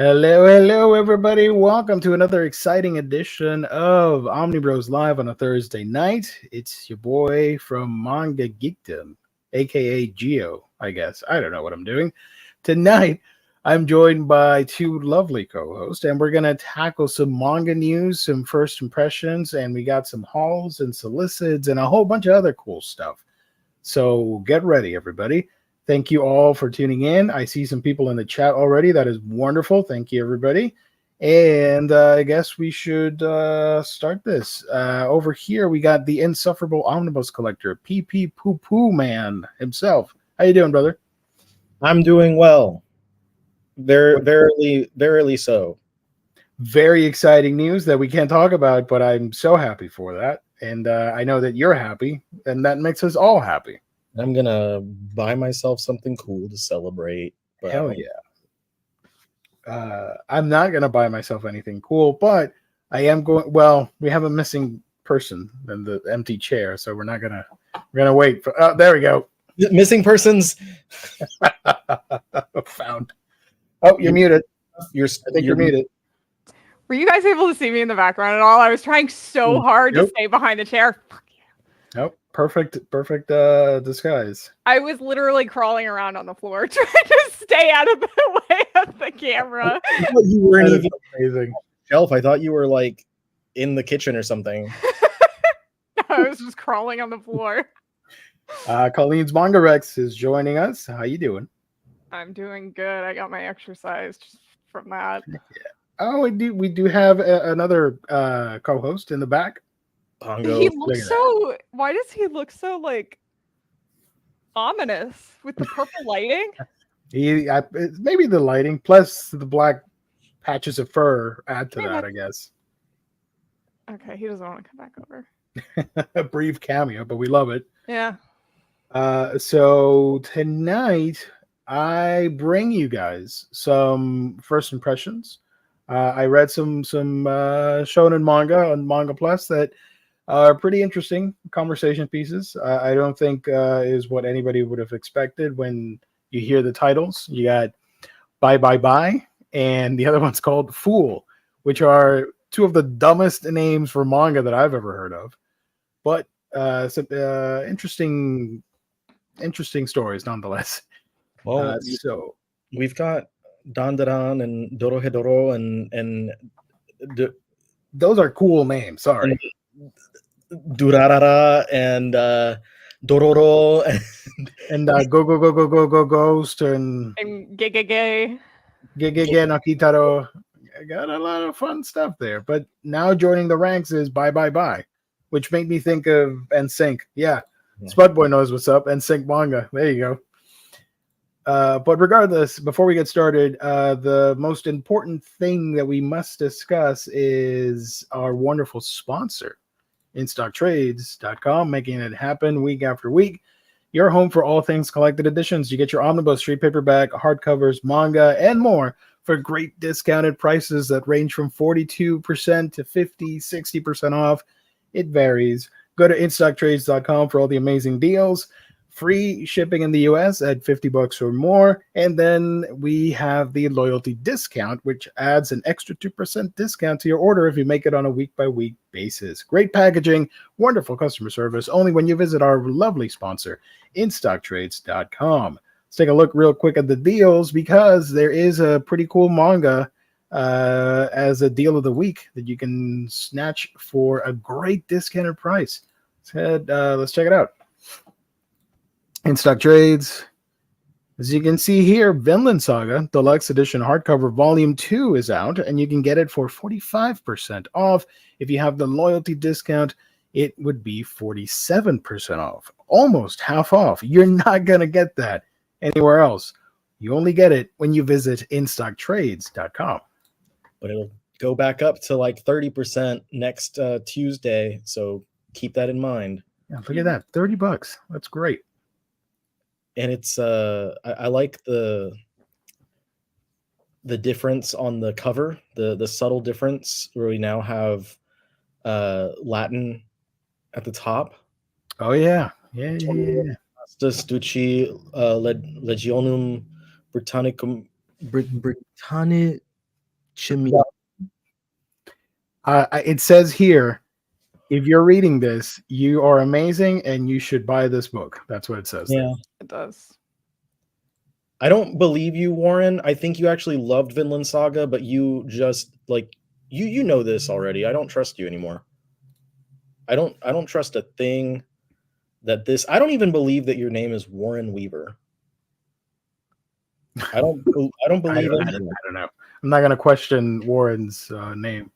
Hello, everybody. Welcome to another exciting edition of Omnibros Live on a Thursday night. It's your boy from Manga Geekdom, aka Geo, I guess. I don't know what I'm doing. Tonight, I'm joined by two lovely co-hosts, and we're going to tackle some manga news, some first impressions, and we got some hauls and solicits and a whole bunch of other cool stuff. So get ready, everybody. Thank you all for tuning in. I see some people in the chat already. That is wonderful. Thank you, everybody. And I guess we should start this. Over here, we got the insufferable omnibus collector, PP Poo Poo Man himself. How you doing, brother? I'm doing well. Verily so. Very exciting news that we can't talk about, but I'm so happy for that. And I know that you're happy, and that makes us all happy. I'm gonna buy myself something cool to celebrate. But Hell yeah. I'm not going to buy myself anything cool, but I am going. Well, we have a missing person in the empty chair, so we're going to wait for. Oh, there we go. Missing persons found. Oh, you're muted. I think you're muted. Were you guys able to see me in the background at all? I was trying so hard to stay behind the chair. Fuck you. Nope. Perfect disguise. I was literally crawling around on the floor trying to stay out of the way of the camera. You weren't even amazing. Shelf. I thought you were like in the kitchen or something. I was just crawling on the floor. Colleen's Manga Rex is joining us. How you doing? I'm doing good. I got my exercise just from that. Yeah. Oh, we do have another co-host in the back. Pongo. He looks so. Why does he look so like ominous with the purple lighting? Maybe the lighting plus the black patches of fur add to that, I guess. Okay, he doesn't want to come back over. A brief cameo, but we love it. Yeah. So tonight I bring you guys some first impressions. I read some shonen manga on Manga Plus that are pretty interesting conversation pieces. I don't think is what anybody would have expected when you hear the titles. You got ByeByeBye, and the other one's called Fool, which are two of the dumbest names for manga that I've ever heard of. But some interesting stories nonetheless. Well, so we've got Dandaran and Dorohedoro and those are cool names. Sorry. Durarara and Dororo and go Ghost and Gay Nakitaro. I got a lot of fun stuff there. But now joining the ranks is ByeByeBye, which made me think of NSYNC. Yeah, Spudboy knows what's up. NSYNC manga. There you go. But regardless, before we get started, the most important thing that we must discuss is our wonderful sponsor, InStockTrades.com, making it happen week after week. Your home for all things collected editions. You get your omnibus, trade paperback, hardcovers, manga, and more for great discounted prices that range from 42% to 50, 60% off. It varies. Go to InStockTrades.com for all the amazing deals. Free shipping in the US at $50 or more. And then we have the loyalty discount, which adds an extra 2% discount to your order if you make it on a week-by-week basis. Great packaging, wonderful customer service, only when you visit our lovely sponsor, InStockTrades.com. Let's take a look real quick at the deals because there is a pretty cool manga as a deal of the week that you can snatch for a great discounted price. Let's check it out. In Stock Trades, as you can see here, Vinland Saga Deluxe Edition Hardcover Volume 2 is out, and you can get it for 45% off. If you have the loyalty discount, it would be 47% off, almost half off. You're not going to get that anywhere else. You only get it when you visit InStockTrades.com. But it'll go back up to like 30% next Tuesday, so keep that in mind. Yeah, look at that, $30. That's great. And it's I like the difference on the cover, the subtle difference where we now have Latin at the top. Oh yeah. Stucci Legionum Britannicum Chimmy. It says here, if you're reading this, you are amazing and you should buy this book. That's what it says. Yeah. It does. I don't believe you, Warren. I think you actually loved Vinland Saga, but you just like you know this already. I don't trust you anymore. I don't trust a thing that this. I don't even believe that your name is Warren Weaver. I don't believe I don't know. I'm not going to question Warren's name.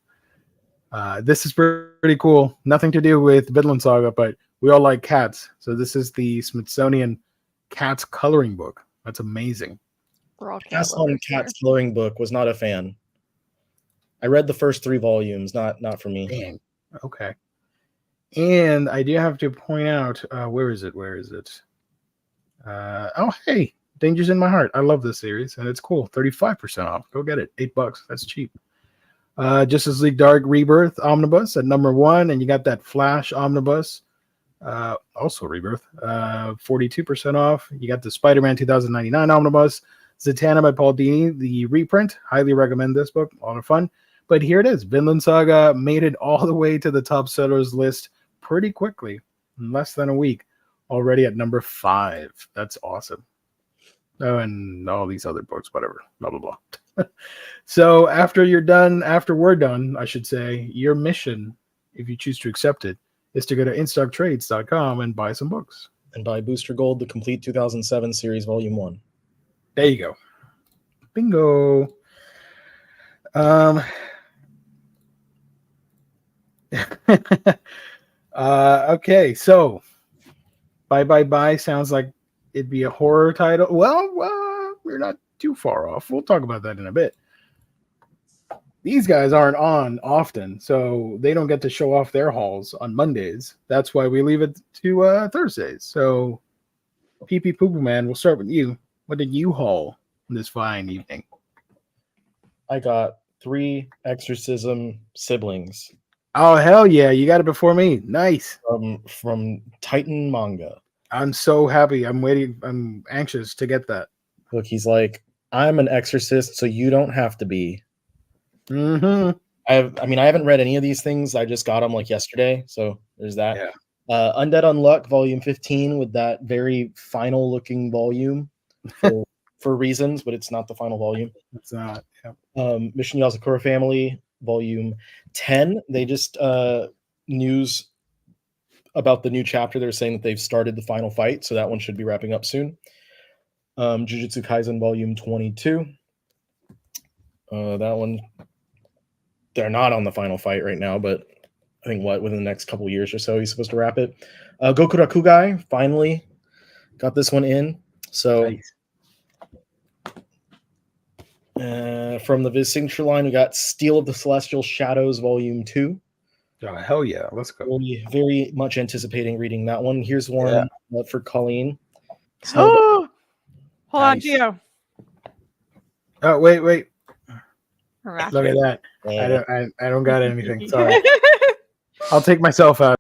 This is pretty cool. Nothing to do with Vinland Saga, but we all like cats. So this is the Smithsonian Cats Coloring Book. That's amazing. We're all Gaston Cat's coloring book was not a fan. I read the first 3 volumes. Not for me. Dang. Okay. And I do have to point out, where is it? Oh, hey, Danger's in My Heart. I love this series, and it's cool. 35% off. Go get it. $8. That's cheap. Justice League Dark Rebirth Omnibus at number 1, and you got that Flash Omnibus, also Rebirth, 42% off. You got the Spider-Man 2099 Omnibus, Zatanna by Paul Dini, the reprint. Highly recommend this book. A lot of fun. But here it is. Vinland Saga made it all the way to the top sellers list pretty quickly, in less than a week, already at number 5. That's awesome. Oh, and all these other books, whatever, blah, blah, blah. So after we're done, I should say, your mission, if you choose to accept it, is to go to instocktrades.com and buy some books. And buy Booster Gold, the complete 2007 series, Volume 1. There you go. Bingo. Okay, so ByeByeBye sounds like it'd be a horror title. Well, we're not too far off. We'll talk about that in a bit. These guys aren't on often, so they don't get to show off their hauls on Mondays. That's why we leave it to Thursdays. So, PP Poo Poo Man, we'll start with you. What did you haul this fine evening? I got 3 Exorcism siblings. Oh, hell yeah. You got it before me. Nice. From Titan Manga. I'm so happy. I'm waiting. I'm anxious to get that. Look, he's like, I'm an exorcist, so you don't have to be. Mm-hmm. I haven't read any of these things. I just got them like yesterday, so there's that. Yeah. Undead Unluck, Volume 15, with that very final-looking volume for reasons, but it's not the final volume. It's not. Yeah. Mission Yazakura Family, Volume 10. They just news about the new chapter. They're saying that they've started the final fight, so that one should be wrapping up soon. Jujutsu Kaisen Volume 22. That one, they're not on the final fight right now, but I think within the next couple years or so, he's supposed to wrap it. Goku Rakugai finally got this one in. So Nice. From the Viz Signature line, we got Steel of the Celestial Shadows Volume 2. Oh, hell yeah. Let's go. We'll be very much anticipating reading that one. Here's one for Colleen. Hold on, Nice. Gio. Oh, wait. We're Look at that. Uh, I don't got anything. Sorry. I'll take myself out.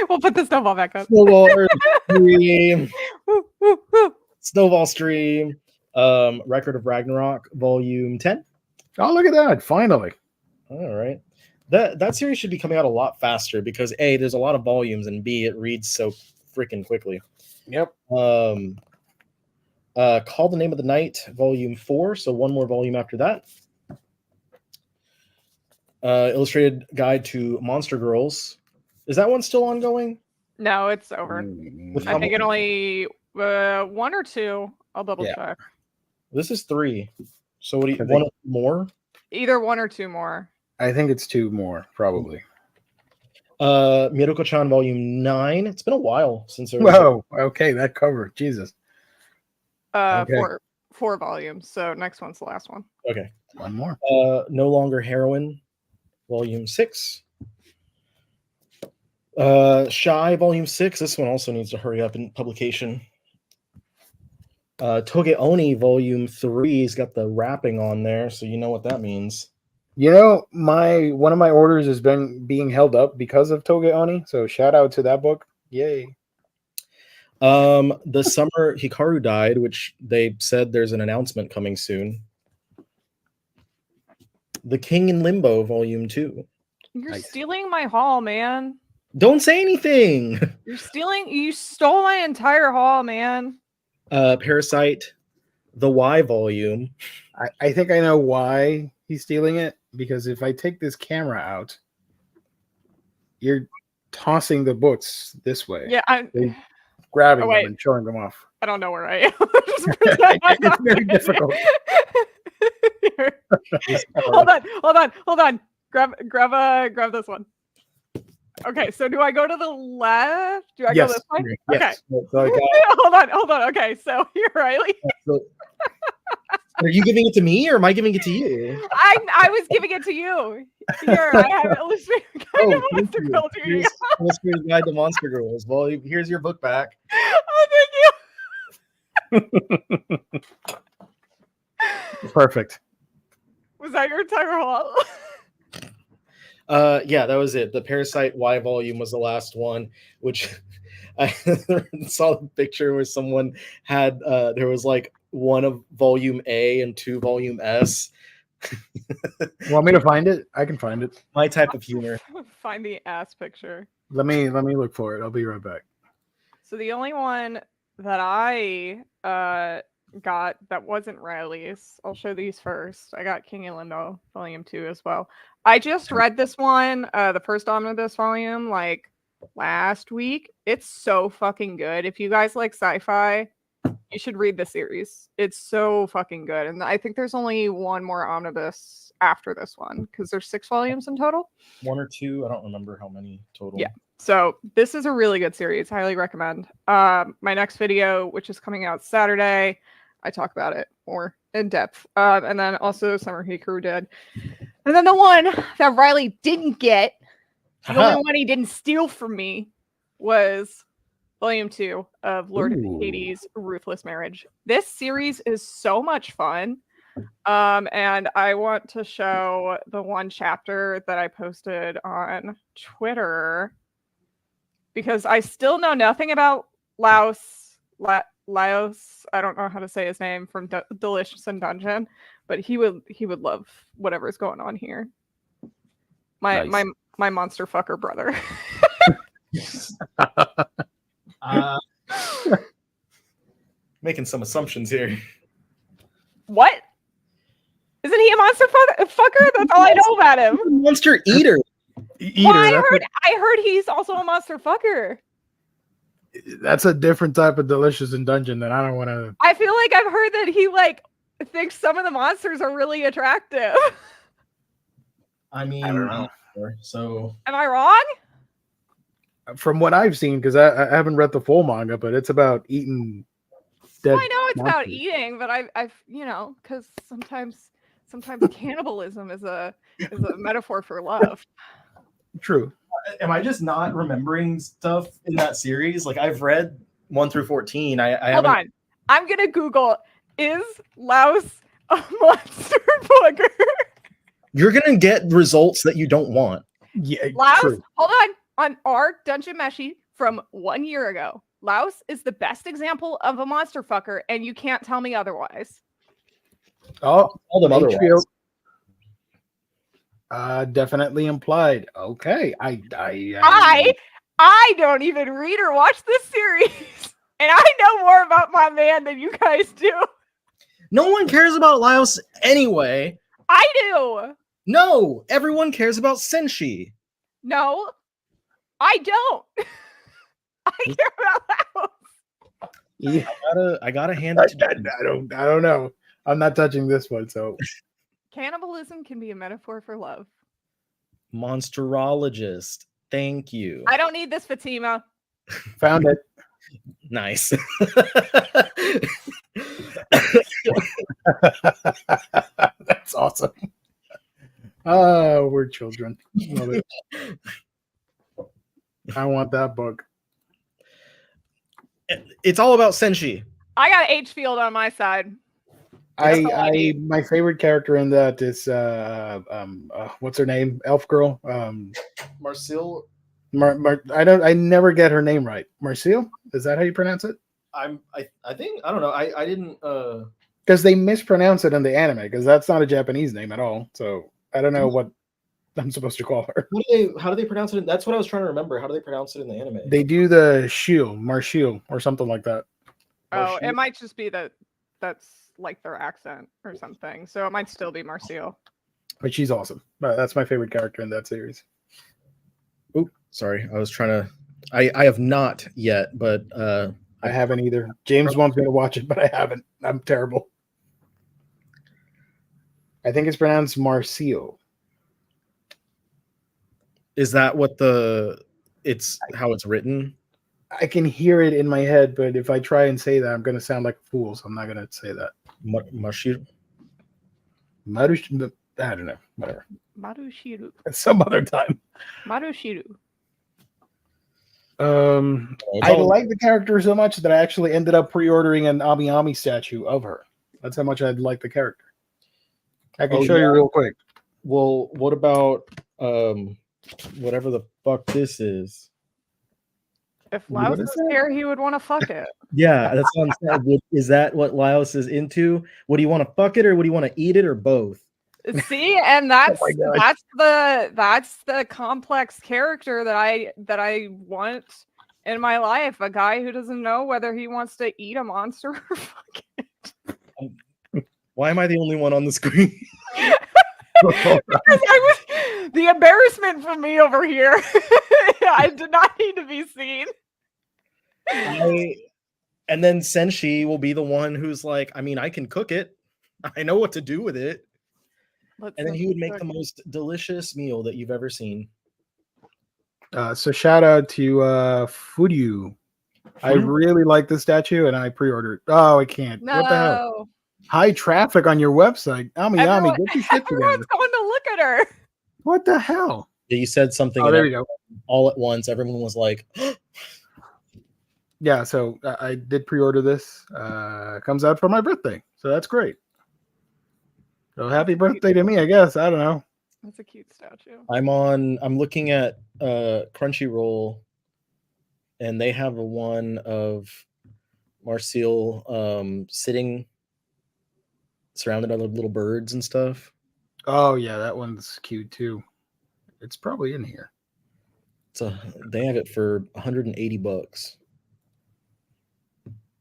We'll put the snowball back up. Snowball Stream. Woo, woo, woo. Snowball Stream. Record of Ragnarok, Volume 10. Oh, look at that. Finally. All right. That series should be coming out a lot faster because A, there's a lot of volumes, and B, it reads so freaking quickly. Yep. Call the Name of the Night, Volume 4, so one more volume after that. Illustrated Guide to Monster Girls. Is that one still ongoing? No, it's over. I think it only 1 or 2. I'll double check. This is 3. So what do you want more? Either 1 or 2 more. I think it's 2 more, probably. Miruko-chan Volume 9. It's been a while since there was Whoa. Okay, that cover. Jesus. Okay. 4 volumes. So next one's the last one. Okay. One more. No Longer Heroine, Volume 6. Shy, Volume 6. This one also needs to hurry up in publication. Toge Oni, Volume 3. He's got the wrapping on there, so you know what that means. You know, one of my orders has been being held up because of Toge Oni, so shout out to that book. Yay. The Summer Hikaru Died, which they said there's an announcement coming soon. The King in Limbo Volume 2. You're Nice. stealing my haul, man. Don't say anything. You stole my entire haul, man. Parasite, the Y volume. I think I know why he's stealing it, because if I take this camera out, you're tossing the books this way. Yeah, You're grabbing wait. them and showing them off. I don't know where I am. Just pretend I'm It's not very busy. difficult. Hold on. Grab this one. Okay, so do I go to the left? Do I go this way? Yes. Okay. So I got, Hold on. Okay, so here, Riley. Are you giving it to me or am I giving it to you? I was giving it to you. Here, I have it illustrated. Kind of thank Monster you. Girls here. Here's Illustrated Guide to Monster Girls. Well, here's your book back. Oh, thank you. perfect. Was that your entire haul? Yeah, that was it. The Parasite Y volume was the last one, which I saw the picture where someone had there was like one of volume A and 2 volume S. Want me to find it? I can find it. My type of humor. Find the ass picture. Let me look for it. I'll be right back. So the only one that I got that wasn't Riley's, I'll show these first. I got King in Limbo Volume 2 as well. I just read this one, the first omnibus volume, like last week. It's so fucking good. If you guys like sci-fi, you should read the series. It's so fucking good. And I think there's only one more omnibus after this one because there's 6 volumes in total. 1 or 2, I don't remember how many total. Yeah. So this is a really good series. Highly recommend. My next video, which is coming out Saturday, I talk about it more in depth. And then also Summer Hikaru did. And then the one that Riley didn't get, the only one he didn't steal from me, was Volume 2 of Lord of Hades' Ruthless Marriage. This series is so much fun. And I want to show the one chapter that I posted on Twitter because I still know nothing about Laos. I don't know how to say his name from Delicious in Dungeon, but he would love whatever's going on here. My monster fucker brother. Making some assumptions here. What? Isn't he a monster fucker? That's all I know about him. Monster eater. Well, I heard he's also a monster fucker. That's a different type of Delicious in Dungeon that I don't want to. I feel like I've heard that he like thinks some of the monsters are really attractive. I mean, I don't know. So am I wrong? From what I've seen, because I haven't read the full manga, but it's about eating dead. Well, I know it's about monsters. eating, but I've because sometimes cannibalism is a metaphor for love. True. am I just not remembering stuff in that series? Like I've read 1 through 14. I Hold haven't. on. I'm gonna Google, is Laos a monster booger? You're gonna get results that you don't want. Yeah. Laos, True. hold on our Dungeon Meshi from 1 year ago. Laos is the best example of a monster fucker, and you can't tell me otherwise. Oh, All them HBO. otherwise. Definitely implied. Okay. I don't even read or watch this series, and I know more about my man than you guys do. No one cares about Laos anyway. I do. No, everyone cares about Senshi. No, I don't. I care about Laos. Yeah, I gotta hand it to you. I don't know. I'm not touching this one, so Cannibalism can be a metaphor for love. Monsterologist. Thank you. I don't need this, Fatima. found it. Nice. That's awesome. Oh, we're children. Love it. I want that book. It's all about Senshi. I got H Field on my side. My favorite character in that is what's her name? Elf girl. Marcel. I never get her name right. Marcel? Is that how you pronounce it? I think I don't know. I didn't Because they mispronounce it in the anime, because that's not a Japanese name at all. So I don't know what I'm supposed to call her. How do they pronounce it? That's what I was trying to remember. How do they pronounce it in the anime? They do the shield, Marshil, or something like that. Oh, Marshall? it might just be that that's like their accent or something. So it might still be Marcio. But she's awesome. That's my favorite character in that series. Oh, sorry. I was trying to. I have not yet, but I haven't either. James wants me to watch it, but I haven't. I'm terrible. I think it's pronounced Marcio. is that what it's how it's written? I can hear it in my head, but if I try and say that, I'm going to sound like a fool, so I'm not going to say that. Mashir? Marush, I don't know. Whatever. Marushiru. Some other time. Marushiru. I like the character so much that I actually ended up pre-ordering an Ami Ami statue of her. That's how much I like the character. I can show you real quick. Well, what about whatever the fuck this is? If What Laos is was that? here, he would want to fuck it. Yeah, that's what I'm saying. Is that what Laos is into? Would he want to fuck it, or would he want to eat it, or both? See, and that's my gosh. that's the complex character that I want in my life. A guy who doesn't know whether he wants to eat a monster or fuck it. Why am I the only one on the screen? Because the embarrassment for me over here. I did not need to be seen. And then Senshi will be the one who's like, I mean, I can cook it. I know what to do with it. And then he would make the most delicious meal that you've ever seen. So shout out to Furyu. I really like the statue, and I pre-ordered. Oh, I can't. No. What the hell? High traffic on your website. Ami, get your shit together. Everyone's going to look at her. What the hell? Yeah, you said something. Oh, there you go. All at once, everyone was like, Yeah, so I did pre-order this. Comes out for my birthday, so that's great. So happy birthday to me, I guess. I don't know. That's a cute statue. I'm looking at Crunchyroll, and they have a one of Marcel sitting surrounded by little birds and stuff. Oh yeah, that one's cute too. It's probably in here. So they have it for $180.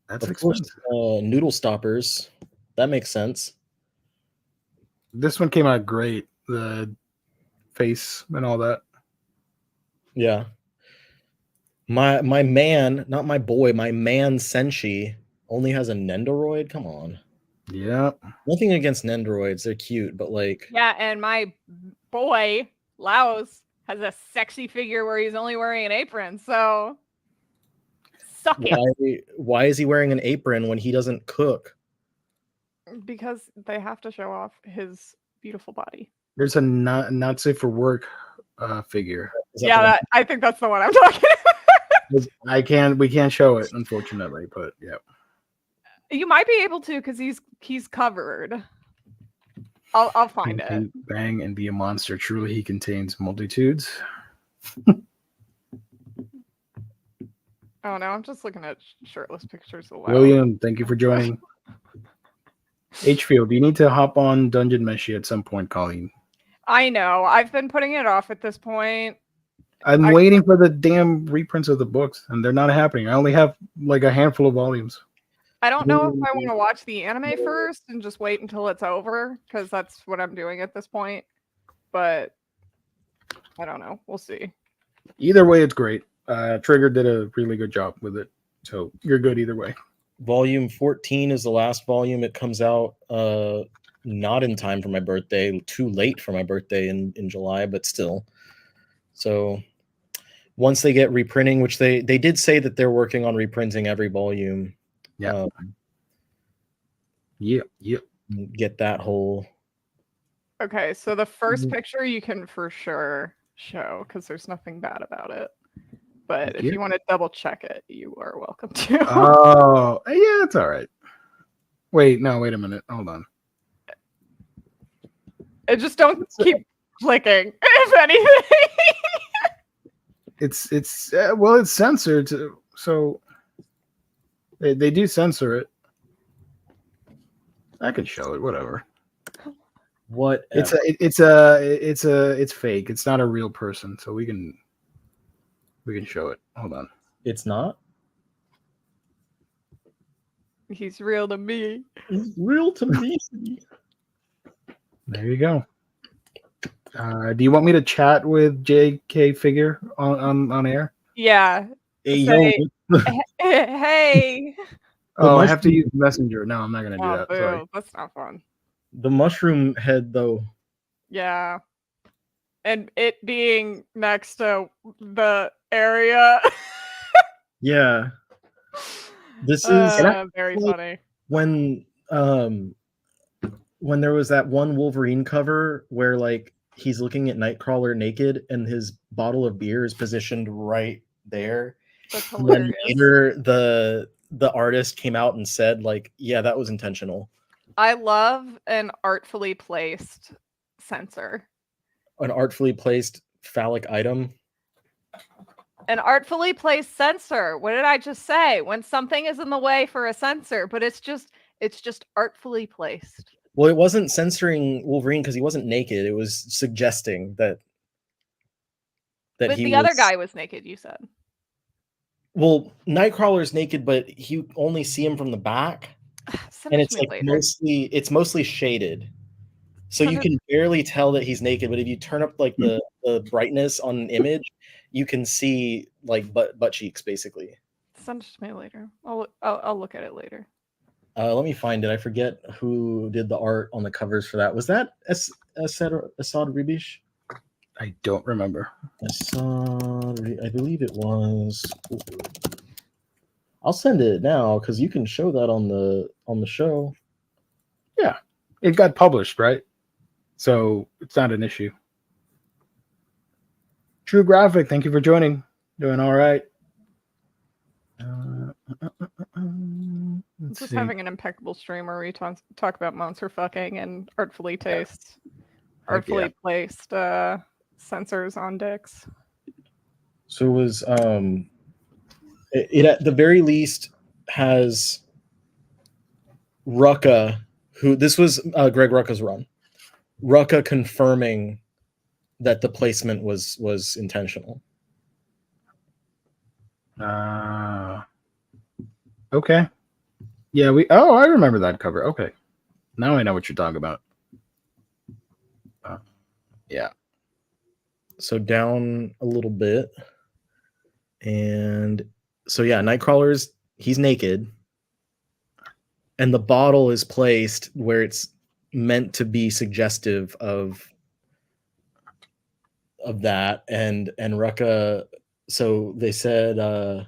That's Of expensive. course, noodle stoppers. That makes sense. This one came out great. The face and all that. Yeah. My man, not my boy, my man Senshi only has a Nendoroid. Come on. Yeah. Nothing against Nendoroids. They're cute, but like. Yeah, and my boy, Laos, has a sexy figure where he's only wearing an apron, so suck it. Why is he wearing an apron when he doesn't cook? Because they have to show off his beautiful body. There's a not safe for work figure. Yeah, I think that's the one I'm talking about. We can't show it, unfortunately, but yeah. You might be able to because he's covered. I'll find it. Bang and be a monster. Truly, he contains multitudes. Oh no, I'm just looking at shirtless pictures of Laos. William, thank you for joining. H-Field, you need to hop on Dungeon Meshi at some point, Colleen. I know. I've been putting it off at this point. I'm waiting for the damn reprints of the books, and they're not happening. I only have like a handful of volumes. I don't know if I want to watch the anime first and just wait until it's over, because that's what I'm doing at this point. But I don't know. We'll see. Either way, it's great. Trigger did a really good job with it, so you're good either way. Volume 14 is the last volume. It comes out not in time for my birthday, too late for my birthday in July, but still. So once they get reprinting, which they did say that they're working on reprinting every volume. Yeah. Yep. Get that whole. Okay, so the first picture you can for sure show because there's nothing bad about it. But if you want to double check it, you are welcome to. Oh, yeah, it's all right. Wait a minute. Hold on. Just don't keep clicking, if anything. It's well, it's censored, so they do censor it. I can show it, whatever. What? It's fake. It's not a real person, so we can show it. Hold on. It's not. He's real to me. It's real to me. There you go. Do you want me to chat with JK Figure on air? Yeah. Hey, Say, yo. hey. Oh, I have to use Messenger. No, I'm not gonna do Oh, that. Sorry. boo. That's not fun. The mushroom head, though. Yeah. And it being next to the area. Yeah. This is very like, funny. when there was that one Wolverine cover where like he's looking at Nightcrawler naked and his bottle of beer is positioned right there. That's And then hilarious. later the artist came out and said like, yeah, that was intentional. I love an artfully placed censor. An artfully placed phallic item. An artfully placed censor. What did I just say? When something is in the way for a censor, but it's just artfully placed. Well, it wasn't censoring Wolverine because he wasn't naked. It was suggesting that But he the was... other guy was naked, you said. Well, Nightcrawler's naked, but you only see him from the back. And it's like mostly shaded. So you can barely tell that he's naked, but if you turn up like the brightness on an image, you can see like butt cheeks basically. Send it to me later. I'll look at it later. Let me find it. I forget who did the art on the covers for that. Was that Assad Ribish? I don't remember. I believe it was. I'll send it now because you can show that on the show. Yeah, it got published, right? So it's not an issue. True Graphic, thank you for joining. Doing all right. Just having an impeccable stream where we talk about monster fucking and artfully placed sensors on dicks. So it was it at the very least has Rucka, who this was Greg Rucka's run. Rucka confirming that the placement was intentional. Okay. Yeah, I remember that cover. Okay. Now I know what you're talking about. Yeah. So down a little bit. And so yeah, Nightcrawler's he's naked. And the bottle is placed where it's meant to be suggestive of that. And Rucka, so they said the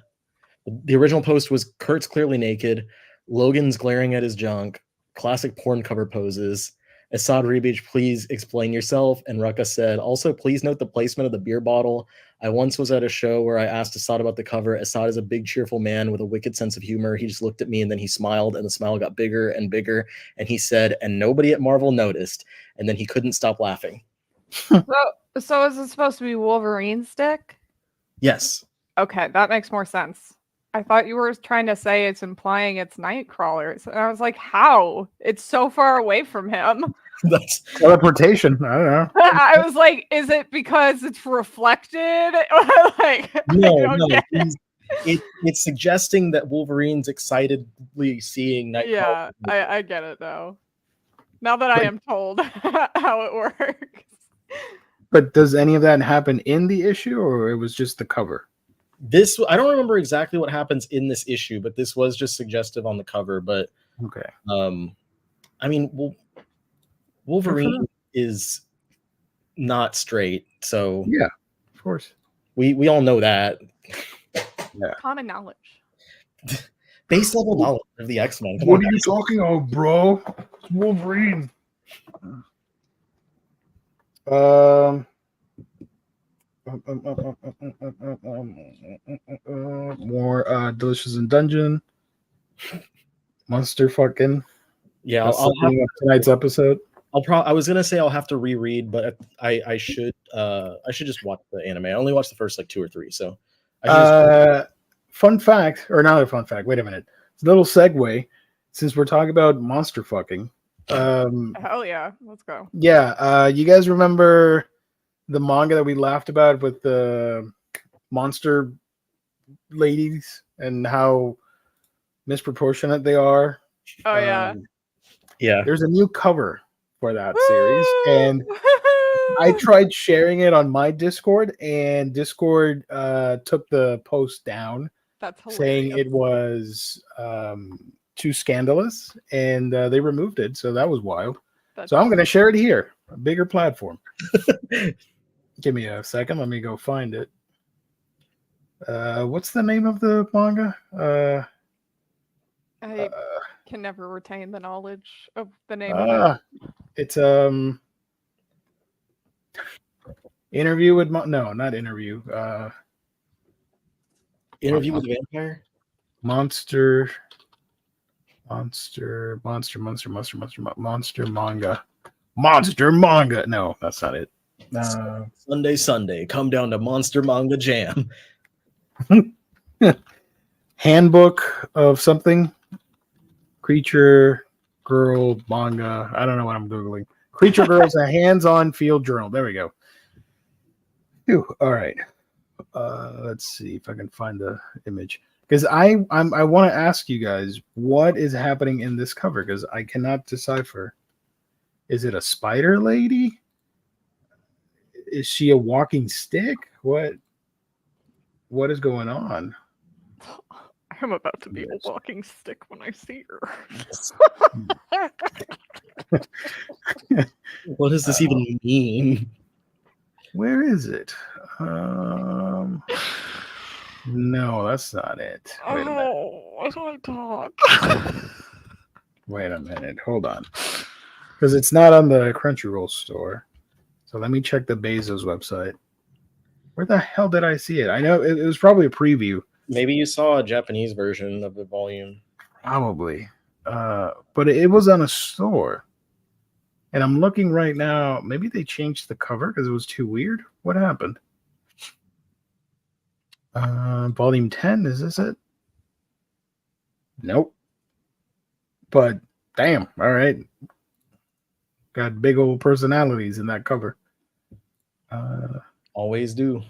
original post was Kurt's clearly naked, Logan's glaring at his junk, classic porn cover poses. Assad Ribic, please explain yourself. And Rucka said, also, please note the placement of the beer bottle. I once was at a show where I asked Assad about the cover. Assad is a big, cheerful man with a wicked sense of humor. He just looked at me and then he smiled and the smile got bigger and bigger. And he said, and nobody at Marvel noticed. And then he couldn't stop laughing. So is it supposed to be Wolverine's dick? Yes. Okay, that makes more sense. I thought you were trying to say it's implying it's Nightcrawler's. And I was like, how? It's so far away from him. That's teleportation. I don't know. I was like, is it because it's reflected? Like, no. It's suggesting that Wolverine's excitedly seeing Nightcrawler. Yeah, I get it though. Now that I am told how it works. But does any of that happen in the issue, or it was just the cover? I don't remember exactly what happens in this issue, but this was just suggestive on the cover. But okay, I mean, Wolverine is not straight, so yeah, of course, we all know that. Yeah, common knowledge, base level knowledge of the X-Men. What are you talking about, bro? It's Wolverine. More Delicious in Dungeon. Monster fucking. Yeah, I'll have tonight's episode. I was gonna say I'll have to reread, but I should just watch the anime. I only watched the first like 2 or 3, so. Fun fact, or not a fun fact. Wait a minute. It's a little segue, since we're talking about monster fucking. Hell yeah, let's go. Yeah, you guys remember the manga that we laughed about with the monster ladies and how misproportionate they are? Oh yeah. Yeah. There's a new cover for that series, and Woo! I tried sharing it on my Discord, and Discord took the post down, That's saying hilarious. it was too scandalous, and they removed it. So that was wild. That's So I'm going to share it here, a bigger platform. Give me a second. Let me go find it. What's the name of the manga? I can never retain the knowledge of the name of it. It's Interview with no, not interview. Interview with a Vampire? Monster manga. Monster manga. No, that's not it. Sunday, come down to Monster Manga Jam. Handbook of something. Creature girl manga. I don't know what I'm googling. Creature girl's a hands-on field journal. There we go. Phew, all right. Let's see if I can find the image, because I want to ask you guys what is happening in this cover, because I cannot decipher. Is it a spider lady? Is she a walking stick? What is going on? I'm about to be a walking stick when I see her. What does this even mean? Where is it? No, that's not it. Wait a minute. Why do I talk? Wait a minute. Hold on. Because it's not on the Crunchyroll store. So let me check the Bezos website. Where the hell did I see it? I know it was probably a preview. Maybe you saw a Japanese version of the volume. Probably. But it was on a store. And I'm looking right now. Maybe they changed the cover because it was too weird. What happened? Volume 10, is this it? Nope. But damn, all right. Got big old personalities in that cover. Always do.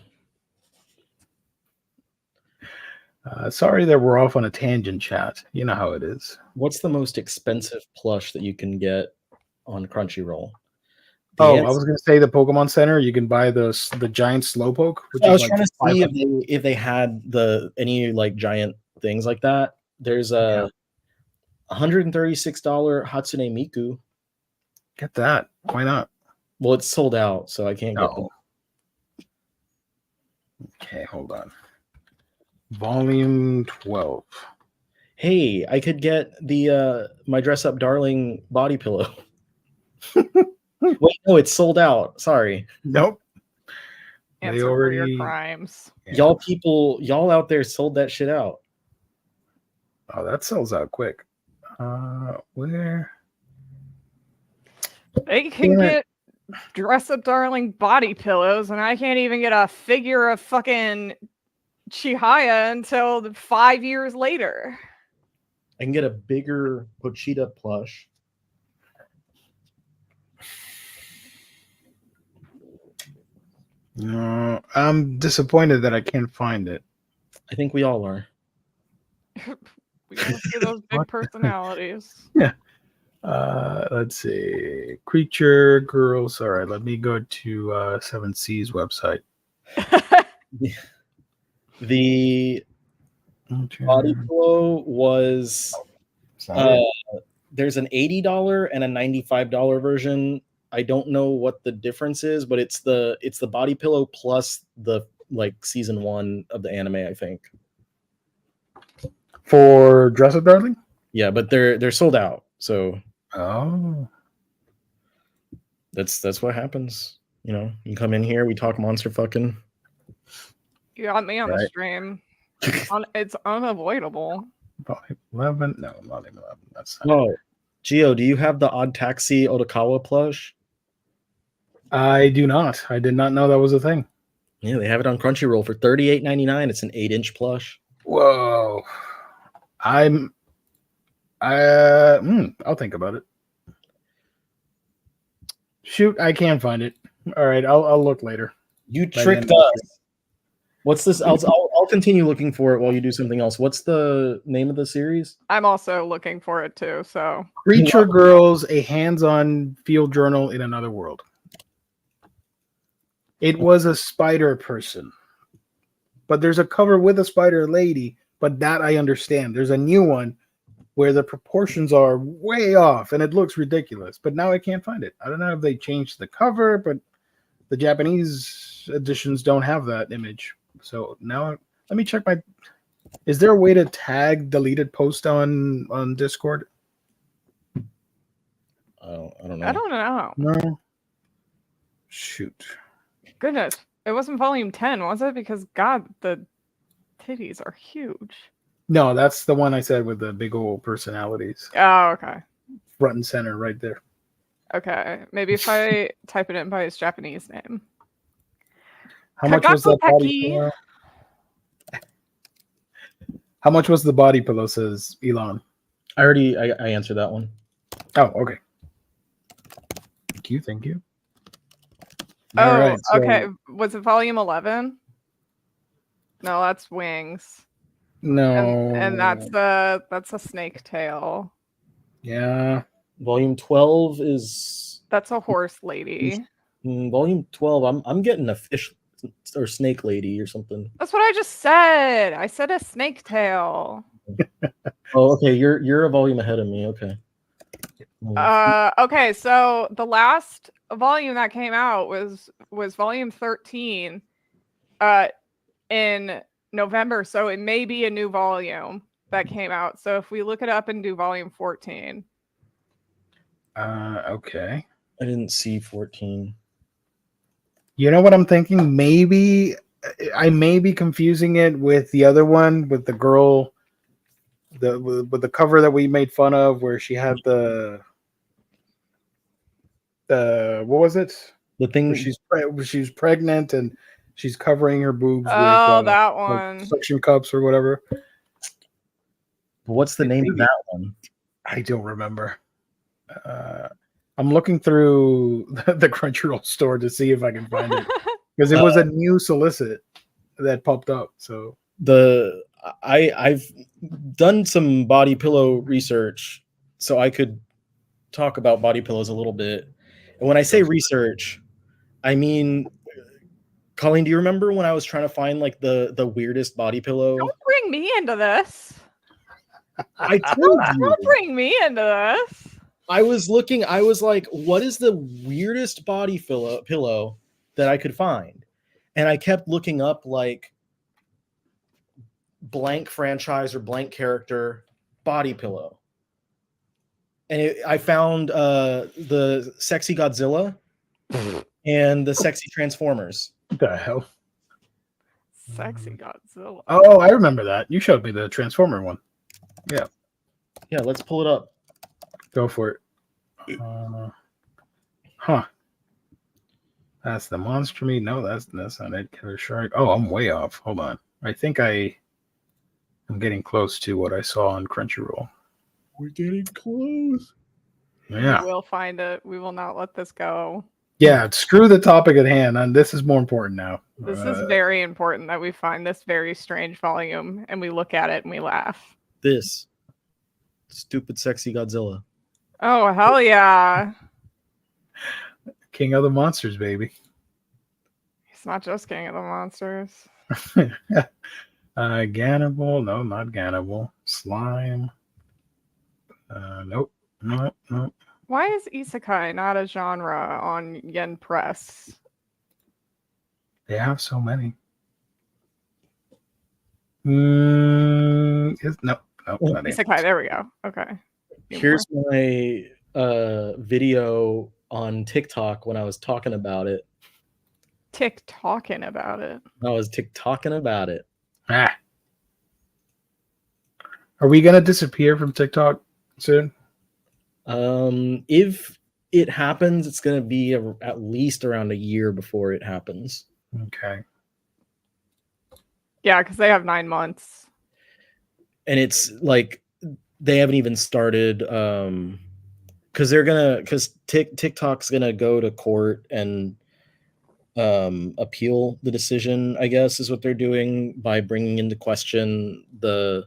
Sorry that we're off on a tangent, chat. You know how it is. What's the most expensive plush that you can get on Crunchyroll? I was going to say the Pokemon Center. You can buy the giant Slowpoke. Which I was is trying like to see if they had any like giant things like that. There's a $136 Hatsune Miku. Get that. Why not? Well, it's sold out, so I can't get them. Okay, hold on. Volume 12. Hey, I could get the my dress up darling body pillow. Wait, no, it's sold out. Sorry. Nope. Answer for your crimes. Yeah. Y'all out there sold that shit out. Oh, that sells out quick. Where? They can get dress up darling body pillows, and I can't even get a figure of fucking Chihaya until 5 years later. I can get a bigger Pochita plush. No, I'm disappointed that I can't find it. I think we all are. We gotta see those big personalities. Yeah. Let's see. Creature girls. All right, let me go to 7C's website. The body pillow was there's an $80 and a $95 version. I don't know what the difference is, but it's the body pillow plus the like season 1 of the anime, I think. For Dress Up Darling? Yeah, but they're sold out. So that's what happens. You know, you come in here, we talk monster fucking. You got me on the stream. It's unavoidable. 11? No, not even 11. That's not it. Gio, do you have the Odd Taxi Otokawa plush? I do not. I did not know that was a thing. Yeah, they have it on Crunchyroll for $38.99. It's an 8-inch plush. Whoa. I'll think about it. Shoot, I can't find it. All right, I'll look later. You By tricked then- us. What's this? I'll continue looking for it while you do something else. What's the name of the series? I'm also looking for it too. So Creature Girls, a hands-on field journal in another world. It was a spider person, but there's a cover with a spider lady. But that I understand. There's a new one where the proportions are way off and it looks ridiculous. But now I can't find it. I don't know if they changed the cover, but the Japanese editions don't have that image. So now let me check my. Is there a way to tag deleted post on Discord? Oh, I don't know. I don't know. No. Shoot. Goodness, it wasn't volume 10, was it? Because God, the titties are huge. No, that's the one I said with the big old personalities. Oh, okay. Front and center right there. Okay. Maybe if I type it in by his Japanese name. How much was that body Kagakopeki. pillow? How much was the body pillow, says Elon? I answered that one. Oh, okay. Thank you. Oh, All right, so- okay. Was it volume 11? No, that's Wings. No. And that's a snake tail. Yeah. Volume 12 is That's a horse lady. volume 12. I'm getting a fish or snake lady or something. That's what I just said. I said a snake tail. Oh, okay. You're a volume ahead of me. Okay. Okay, so the last volume that came out was volume 13 in November, so it may be a new volume that came out. So if we look it up and do volume 14. Okay. I didn't see 14. You know what I'm thinking? Maybe I may be confusing it with the other one with the girl, with the cover that we made fun of, where she had the what was it? The thing Where she's pregnant and she's covering her boobs Oh, with that like one. suction cups or whatever. what's the name of that one? I don't remember. I'm looking through the Crunchyroll store to see if I can find it because it was a new solicit that popped up. So I've done some body pillow research, so I could talk about body pillows a little bit. And when I say research, I mean, Colleen, do you remember when I was trying to find like the weirdest body pillow? Don't bring me into this. I told you. Don't bring me into this. I was looking, I was like, what is the weirdest body pillow that I could find? And I kept looking up like blank franchise or blank character body pillow. And I found the sexy Godzilla and the sexy Transformers. what the hell? Sexy Godzilla. Oh, I remember that. You showed me the Transformer one. Yeah, let's pull it up. Go for it. Huh. That's the monster meat. No, that's not it. Killer shark. Oh, I'm way off. Hold on. I think I'm getting close to what I saw on Crunchyroll. We're getting close. Yeah. We'll find it. We will not let this go. Yeah. Screw the topic at hand. And this is more important now. This is very important that we find this very strange volume and we look at it and we laugh. This stupid sexy Godzilla. Oh, hell yeah. King of the Monsters, baby. He's not just King of the Monsters. Gannibal. No, not Gannibal. Slime. Nope. Nope. Why is isekai not a genre on Yen Press? They have so many. Nope. Not it. Isekai, there we go. Okay. Here's my video on TikTok when I was talking about it. TikToking about it. I was TikToking about it. Ah. Are we gonna disappear from TikTok soon? If it happens, it's gonna be at least around a year before it happens. Okay. Yeah, because they have 9 months. And it's like they haven't even started because TikTok's gonna go to court and appeal the decision, I guess, is what they're doing by bringing into question the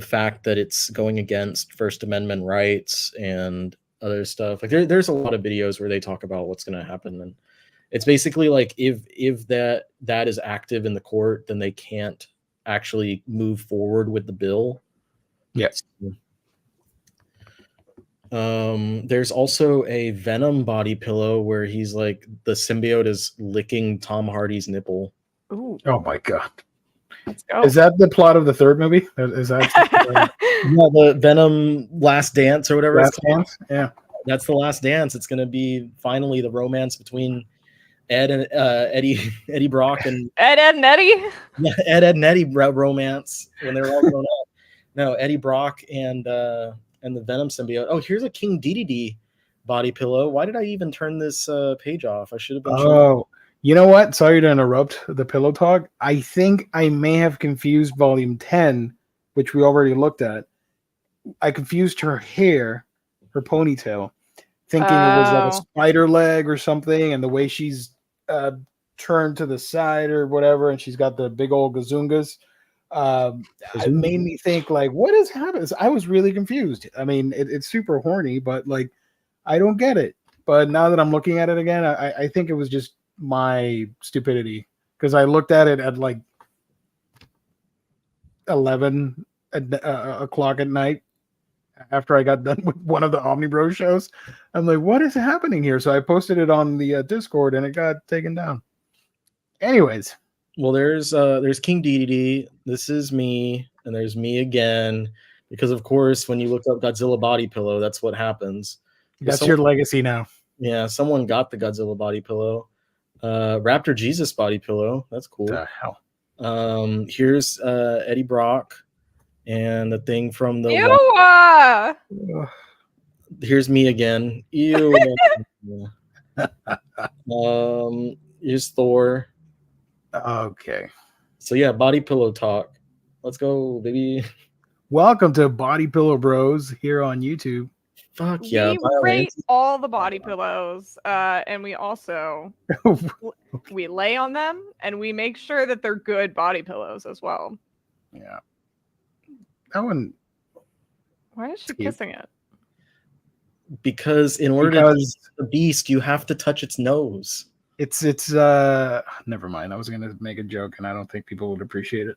fact that it's going against First Amendment rights and other stuff. Like there's a lot of videos where they talk about what's going to happen, and it's basically like if that is active in the court, then they can't actually move forward with the bill. Yes. There's also a Venom body pillow where he's like the symbiote is licking Tom Hardy's nipple. Ooh, Oh my god. let's go. Is that the plot of the third movie? Is that Yeah, the Venom Last Dance or whatever. Last Dance? Yeah. That's the last dance. It's going to be finally the romance between Ed and Eddie Brock and Ed and Eddie. Ed and Eddie romance when they're all grown up. No, Eddie Brock and the Venom symbiote. Oh, here's a King DDD body pillow. Why did I even turn this page off? I should have been. Oh, you know what? Sorry to interrupt the pillow talk. I think I may have confused volume 10, which we already looked at. I confused her hair, her ponytail, thinking it was like a spider leg or something, and the way she's turned to the side or whatever, and she's got the big old gazungas. It made me think, like, what is happening? I was really confused. I mean, it's super horny, but like, I don't get it. But now that I'm looking at it again, I think it was just my stupidity, because I looked at it at like 11 o'clock at night after I got done with one of the Omnibros shows. I'm like, what is happening here? So I posted it on the Discord, and it got taken down. Anyways. Well, there's King DDD. This is me, and there's me again. Because of course, when you look up Godzilla body pillow, that's what happens. That's your legacy now. Yeah, someone got the Godzilla body pillow. Raptor Jesus body pillow. That's cool. What the hell? Here's Eddie Brock and the thing from the. Ew! Here's me again. Ew. Here's Thor. Okay. So yeah, body pillow talk. Let's go, baby. Welcome to Body Pillow Bros here on YouTube. Fuck yeah. We rate all the body pillows, and we also we lay on them, and we make sure that they're good body pillows as well. Yeah. That one. Why is she kissing it? Because in order to touch the beast, you have to touch its nose. It's never mind. I was gonna make a joke, and I don't think people would appreciate it.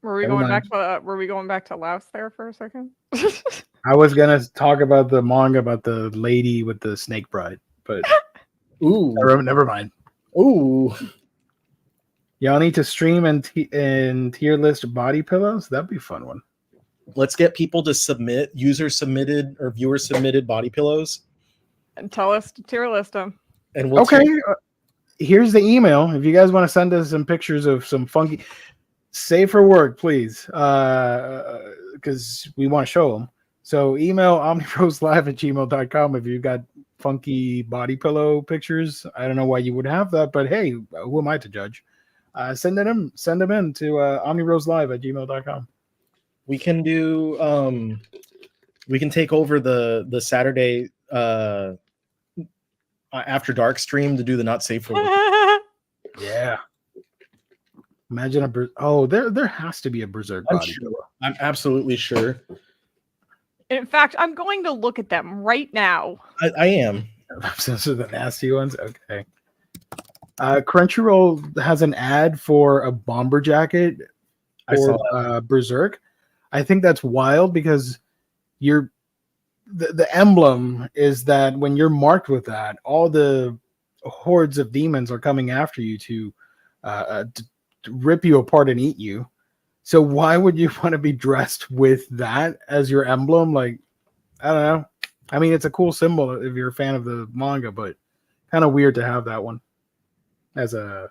Were we going back to Laos there for a second? I was gonna talk about the manga about the lady with the snake bride, but ooh, never mind. Ooh, y'all need to stream and tier list body pillows. That'd be a fun one. Let's get people to submit user submitted or viewer submitted body pillows, and tell us to tier list them. And we'll here's the email. If you guys want to send us some pictures of some funky, safe for work, please, because we want to show them. So email omnibroslive@gmail.com if you've got funky body pillow pictures. I don't know why you would have that, but hey, who am I to judge? Send them in to omnibroslive@gmail.com. We can do we can take over the Saturday after dark stream to do the not safe for work. Yeah. Imagine there has to be a berserk body pillow. I'm absolutely sure. In fact, I'm going to look at them right now. I am. Those are the nasty ones. Okay. Crunchyroll has an ad for a bomber jacket for Berserk. I think that's wild because the emblem is that when you're marked with that, all the hordes of demons are coming after you to rip you apart and eat you. So why would you want to be dressed with that as your emblem? Like, I don't know. I mean, it's a cool symbol if you're a fan of the manga, but kind of weird to have that one as a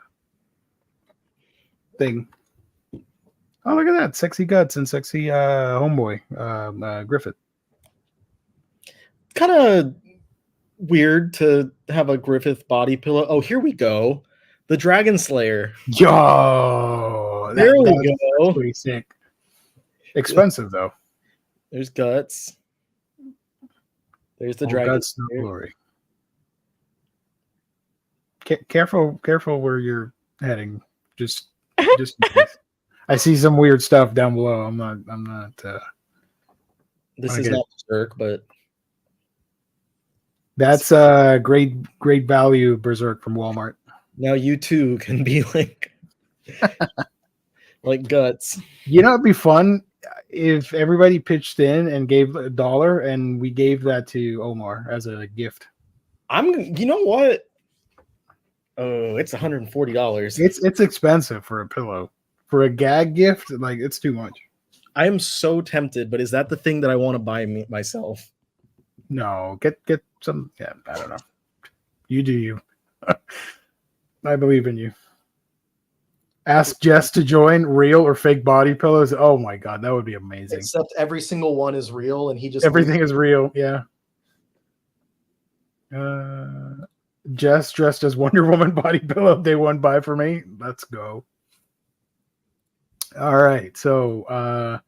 thing. Oh, look at that. Sexy guts and sexy homeboy, Griffith. Kind of weird to have a Griffith body pillow. Oh, here we go. The Dragon Slayer. Yo, there we go. Pretty sick. Expensive though. There's Guts. There's the Oh, dragon. Guts, no glory. Careful where you're heading. Just in case. I see some weird stuff down below. I'm not. This is okay. not Berserk, but That's great value Berserk from Walmart. now you too can be like like Guts. You know, it'd be fun if everybody pitched in and gave $1, and we gave that to Omar as a gift. You know what? Oh, it's $140. It's expensive for a pillow. For a gag gift, like it's too much. I am so tempted, but is that the thing that I want to buy myself? No, get some. Yeah, I don't know. You do you. I believe in you. Ask Jess to join. Real or fake body pillows? Oh my god, that would be amazing. Except every single one is real, and he just Everything is real. Yeah. Jess dressed as Wonder Woman body pillow. Day one buy for me. Let's go. All right. So,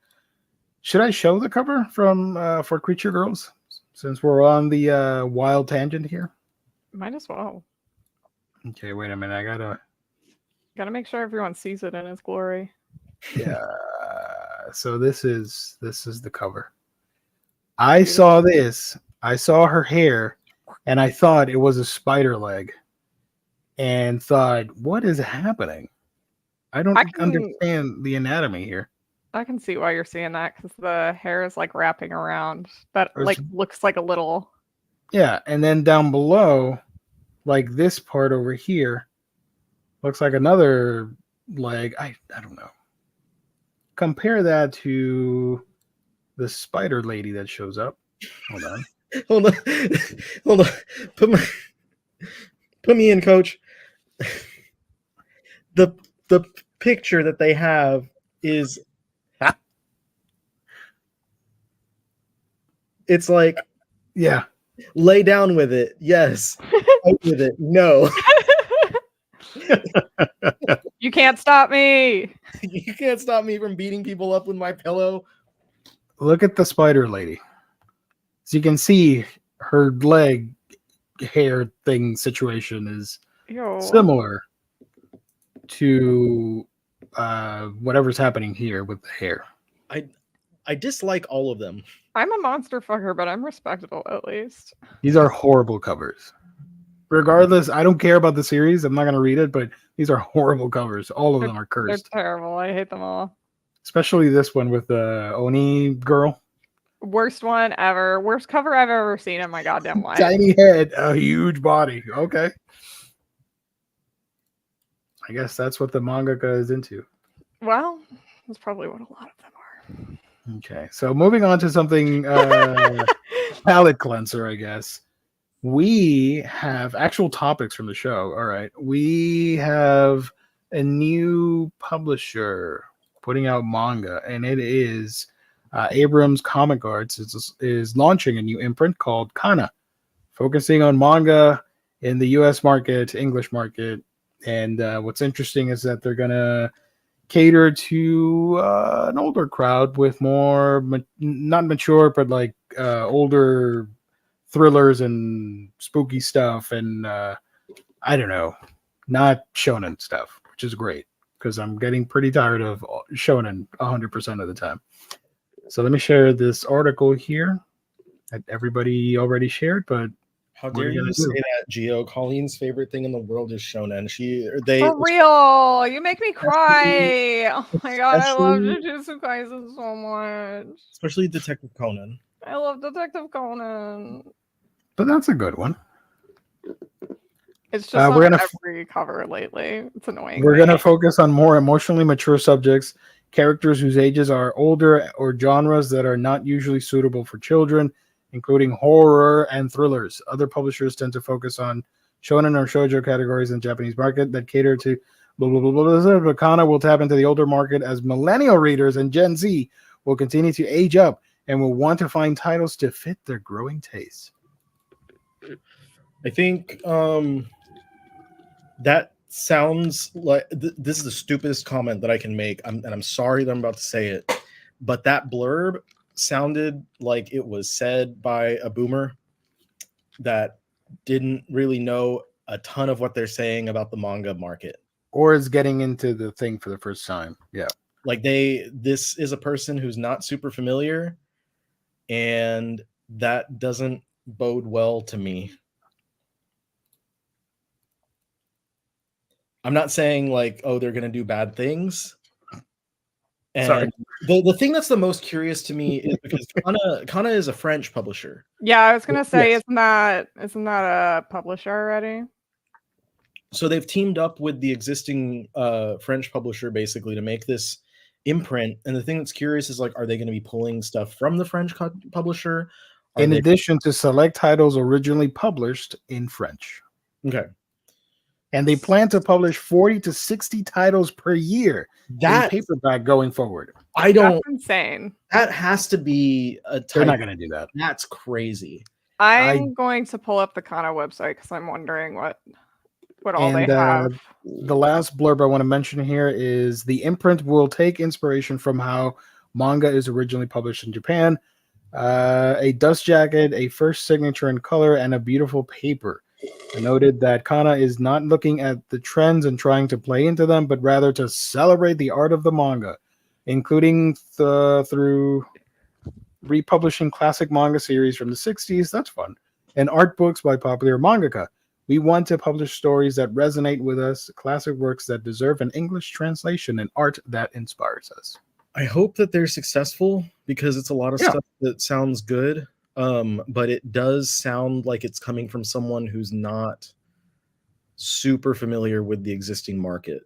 should I show the cover from for Creature Girls since we're on the wild tangent here? Might as well. Okay, wait a minute. I Gotta make sure everyone sees it in its glory. yeah. So this is the cover. I saw this. I saw her hair, and I thought it was a spider leg, and thought, what is happening? I don't understand the anatomy here. I can see why you're seeing that because the hair is like wrapping around. That Or like looks like a little. Yeah, and then down below, like this part over here, looks like another leg. I don't know. Compare that to the spider lady that shows up. Hold on. hold on. Put me in, coach. The picture that they have is it's like, yeah, lay down with it. Yes. Fight with it. No. You can't stop me. You can't stop me from beating people up with my pillow. Look at the spider lady. So you can see her leg hair thing situation is similar to whatever's happening here with the hair. I dislike all of them. I'm a monster fucker, but I'm respectable at least. These are horrible covers. Regardless, I don't care about the series. I'm not going to read it, but these are horrible covers. All of them are cursed. They're terrible. I hate them all. Especially this one with the Oni girl. Worst one ever. Worst cover I've ever seen in my goddamn life. Tiny head, a huge body. Okay. I guess that's what the mangaka is into. Well, that's probably what a lot of them are. Okay, so moving on to something palate cleanser, I guess. We have actual topics from the show. All right. We have a new publisher putting out manga, and it is Abrams Comic Arts is launching a new imprint called Kana, focusing on manga in the U.S. market, English market. And what's interesting is that they're going to cater to an older crowd with more, not mature, but like older thrillers and spooky stuff. And I don't know, not shonen stuff, which is great because I'm getting pretty tired of shonen 100% of the time. So let me share this article here that everybody already shared, but how dare you say that, Gio? Colleen's favorite thing in the world is shonen. For real, you make me cry. Oh my god, I love Jujutsu Kaisen so much. Especially Detective Conan. I love Detective Conan. But that's a good one. It's just on every cover lately. It's annoying. We're going to focus on more emotionally mature subjects, characters whose ages are older, or genres that are not usually suitable for children, including horror and thrillers. Other publishers tend to focus on shonen or shoujo categories in the Japanese market that cater to blah, blah, blah, blah, blah, blah. Kana will tap into the older market as millennial readers and Gen Z will continue to age up and will want to find titles to fit their growing tastes. I think that sounds like this is the stupidest comment that I can make. I'm sorry that I'm about to say it, but that blurb sounded like it was said by a boomer that didn't really know a ton of what they're saying about the manga market. Or is getting into the thing for the first time. Yeah. Like this is a person who's not super familiar, and that doesn't bode well to me. I'm not saying like, oh, they're gonna do bad things. And Sorry. the thing that's the most curious to me is because Kana is a French publisher. Yeah, I was gonna say, Yes. isn't that a publisher already? So they've teamed up with the existing French publisher basically to make this imprint. And the thing that's curious is like, are they going to be pulling stuff from the French publisher? In addition to select titles originally published in French. Okay. And they plan to publish 40 to 60 titles per year in paperback going forward. That's insane. That has to be a They're not going to do that. That's crazy. I'm going to pull up the Kana website because I'm wondering what all they have. The last blurb I want to mention here is the imprint will take inspiration from how manga is originally published in Japan. A dust jacket, a first signature in color, and a beautiful paper. I noted that Kana is not looking at the trends and trying to play into them, but rather to celebrate the art of the manga, including through republishing classic manga series from the 60s. That's fun. And art books by popular mangaka. We want to publish stories that resonate with us, classic works that deserve an English translation, and art that inspires us. I hope that they're successful because it's a lot of stuff that sounds good. But it does sound like it's coming from someone who's not super familiar with the existing market.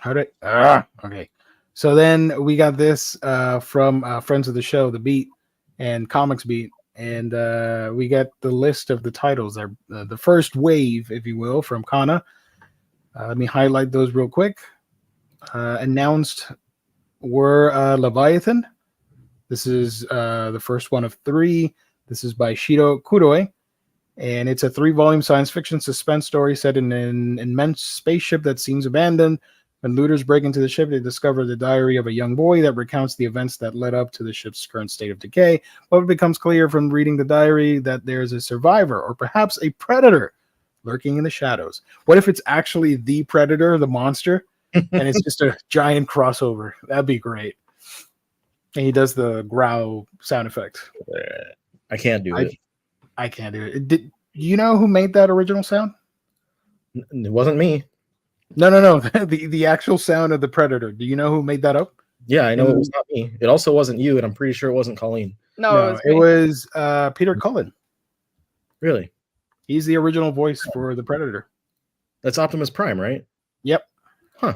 Okay. So then we got this from friends of the show, The Beat and Comics Beat. And we got the list of the titles, the first wave, if you will, from Kana. Let me highlight those real quick. Announced were Leviathan. This is the first one of 3. This is by Shiro Kuroi. And it's a 3-volume science fiction suspense story set in an immense spaceship that seems abandoned. When looters break into the ship, they discover the diary of a young boy that recounts the events that led up to the ship's current state of decay. But it becomes clear from reading the diary that there's a survivor, or perhaps a predator, lurking in the shadows. What if it's actually the predator, the monster, and it's just a giant crossover? That'd be great. And he does the growl sound effect. I can't do it. I can't do it. Do you know who made that original sound? It wasn't me. No. the actual sound of the predator. Do you know who made that up? Yeah, I know it was not me. It also wasn't you, and I'm pretty sure it wasn't Colleen. No, it was Peter Cullen. Really? He's the original voice for the Predator. That's Optimus Prime, right? Yep. Huh.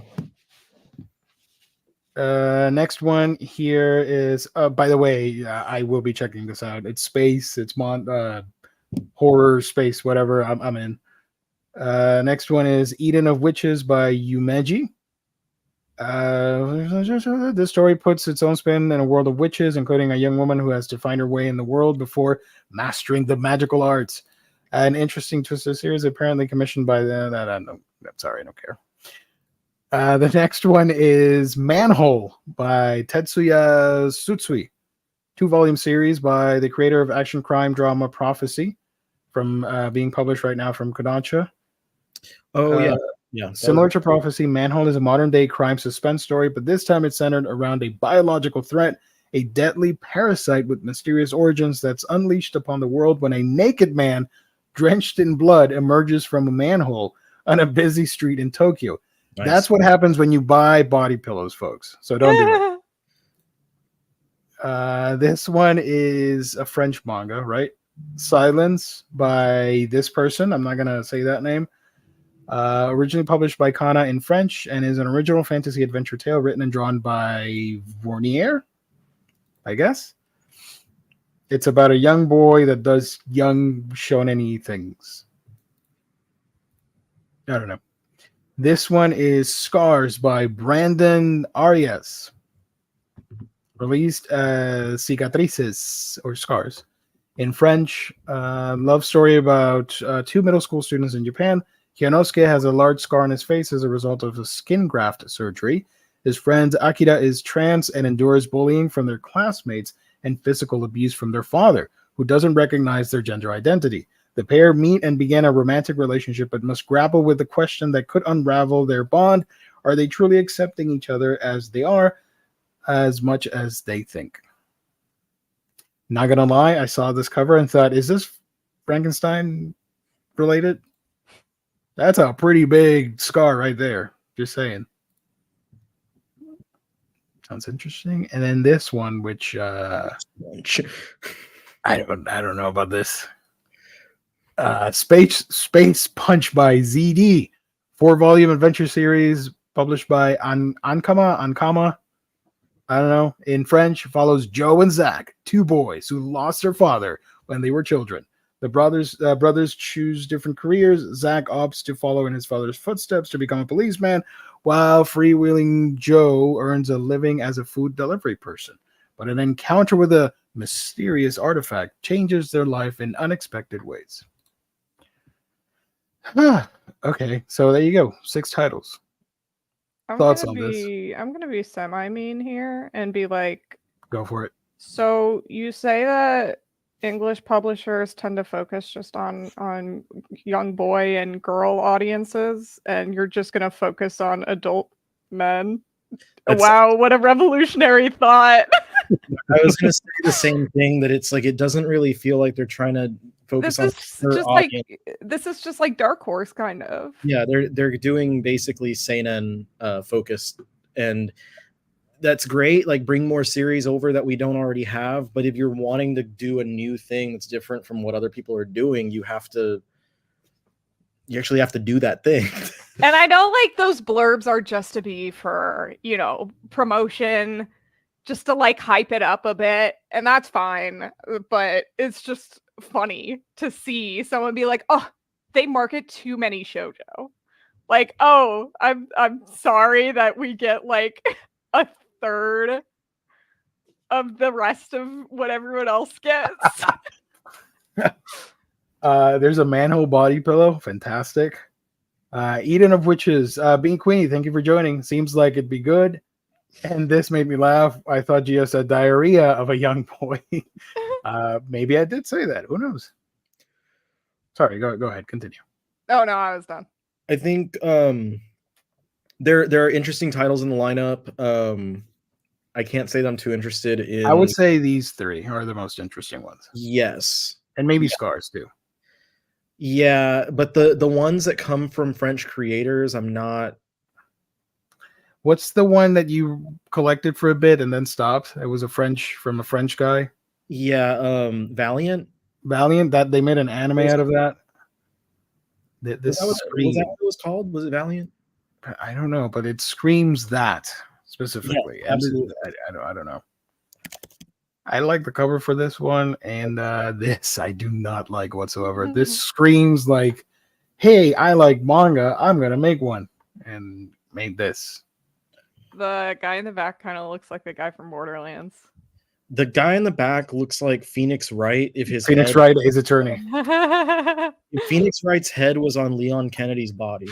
Next one here is, by the way, I will be checking this out. It's space. It's horror, space, whatever. I'm in. Next one is Eden of Witches by Yumeji. This story puts its own spin in a world of witches, including a young woman who has to find her way in the world before mastering the magical arts. An interesting twisted series apparently commissioned by I'm sorry, I don't care. The next one is Manhole by Tetsuya Tsutsui. 2-volume series by the creator of action crime drama Prophecy, from being published right now from Kodansha. Oh, yeah. Similar to Prophecy, Manhole is a modern-day crime suspense story, but this time it's centered around a biological threat, a deadly parasite with mysterious origins that's unleashed upon the world when a naked man, drenched in blood, emerges from a manhole on a busy street in Tokyo. Nice. That's what happens when you buy body pillows, folks. So don't do it. This one is a French manga, right? Silence by this person. I'm not going to say that name. Originally published by Kana in French and is an original fantasy adventure tale written and drawn by Vornier, I guess. It's about a young boy that does young shonen-y things. I don't know. This one is Scars by Brandon Arias. Released as Cicatrices, or Scars. In French, love story about 2 middle school students in Japan. Kionosuke has a large scar on his face as a result of a skin graft surgery. His friend Akira is trans and endures bullying from their classmates and physical abuse from their father, who doesn't recognize their gender identity. The pair meet and begin a romantic relationship, but must grapple with the question that could unravel their bond. Are they truly accepting each other as they are, as much as they think? Not gonna lie, I saw this cover and thought, is this Frankenstein related? That's a pretty big scar right there. Just saying. Sounds interesting. And then this one, which I don't know about this. Space Punch by ZD, 4-volume adventure series published by Ankama. I don't know. In French, follows Joe and Zach, two boys who lost their father when they were children. The brothers choose different careers. Zach opts to follow in his father's footsteps to become a policeman, while freewheeling Joe earns a living as a food delivery person. But an encounter with a mysterious artifact changes their life in unexpected ways. Okay, so there you go. 6 titles. Thoughts on this? I'm gonna be semi-mean here and be like, go for it. So you say that English publishers tend to focus just on young boy and girl audiences, and you're just gonna focus on adult men. Wow, what a revolutionary thought. I was gonna say the same thing, that it's like it doesn't really feel like they're trying to focus on their audience. This is just like Dark Horse kind of. Yeah, they're doing basically seinen focused, and that's great. Like, bring more series over that we don't already have. But if you're wanting to do a new thing that's different from what other people are doing, you actually have to do that thing. And I know, like, those blurbs are just to be for, promotion, just to like hype it up a bit, and that's fine. But it's just funny to see someone be like, "Oh, they market too many shoujo." Like, "Oh, I'm sorry that we get like a third of the rest of what everyone else gets." There's a manhole body pillow. Fantastic. Eden of Witches. Bean Queenie, thank you for joining. Seems like it'd be good. And this made me laugh. I thought Gio said diarrhea of a young boy. Maybe I did say that. Who knows? Sorry, go ahead. Continue. Oh, no, I was done. I think there are interesting titles in the lineup. I can't say that I'm too interested in. I would say these 3 are the most interesting ones. Yes. And maybe Scars too. Yeah, but the ones that come from French creators, I'm not. What's the one that you collected for a bit and then stopped? It was from a French guy. Yeah, Valiant. That they made an anime out of that. Was that what it was called? Was it Valiant? I don't know, but it screams that specifically. Yeah, absolutely. I don't know. I like the cover for this one, and this I do not like whatsoever. Mm-hmm. This screams like, "Hey, I like manga. I'm gonna make one," and made this. The guy in the back kind of looks like the guy from Borderlands. The guy in the back looks like Phoenix Wright. If his Phoenix Wright is attorney. If Phoenix Wright's head was on Leon Kennedy's body.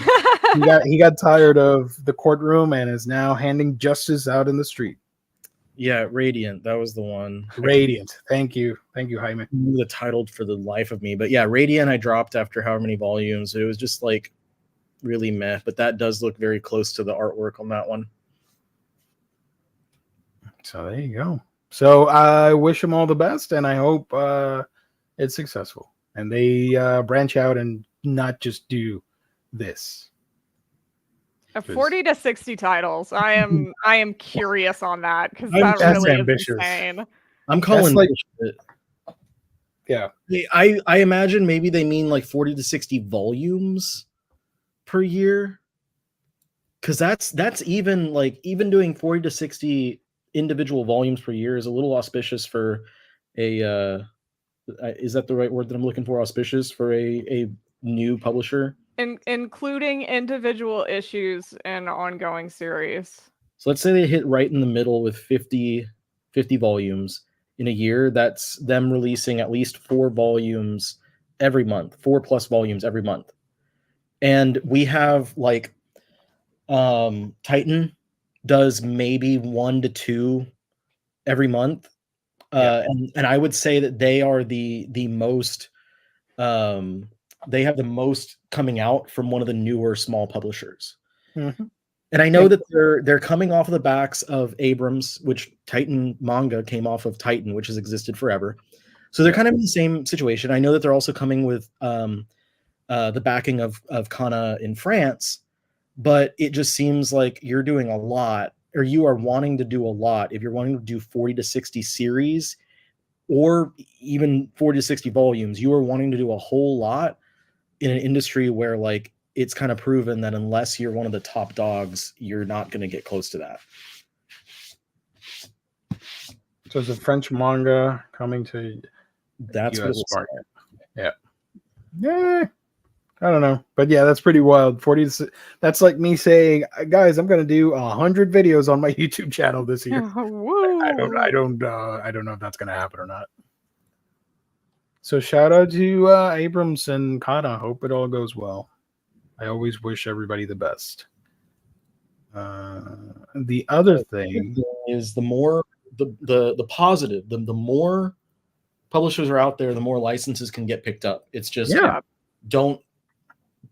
He got tired of the courtroom and is now handing justice out in the street. Yeah, Radiant. That was the one. Radiant. Thank you, Jaime. The title for the life of me, but yeah, Radiant. I dropped after however many volumes. It was just like really meh. But that does look very close to the artwork on that one. So there you go. So I wish them all the best, and I hope it's successful, and they branch out and not just do this. 40 to 60 titles. I am curious on that, because that really ambitious. Is insane. I'm calling it. Yeah. I imagine maybe they mean like 40 to 60 volumes per year. Because that's even doing 40 to 60 individual volumes per year is a little auspicious for a is that the right word that I'm looking for? Auspicious for a new publisher? Including individual issues and ongoing series. So let's say they hit right in the middle with 50 volumes in a year. That's them releasing at least 4 volumes every month, 4+ volumes every month. And we have like Titan does maybe 1 to 2 every month. And I would say that they are the most they have the most coming out from one of the newer small publishers. Mm-hmm. And I know that they're coming off of the backs of Abrams, which Titan Manga came off of Titan, which has existed forever. So they're kind of in the same situation. I know that they're also coming with the backing of Kana in France, but it just seems like you're doing a lot, or you are wanting to do a lot. If you're wanting to do 40 to 60 series, or even 40 to 60 volumes, you are wanting to do a whole lot in an industry where like it's kind of proven that unless you're one of the top dogs, you're not going to get close to that. So it's a French manga coming to That's US what market. Yeah. I don't know. But yeah, that's pretty wild. 40 to, that's like me saying, guys, I'm going to do 100 videos on my YouTube channel this year. I don't know if that's going to happen or not. So shout out to Abrams and Kana. Hope it all goes well. I always wish everybody the best. The other thing is the more the positive, the more publishers are out there, the more licenses can get picked up. It's just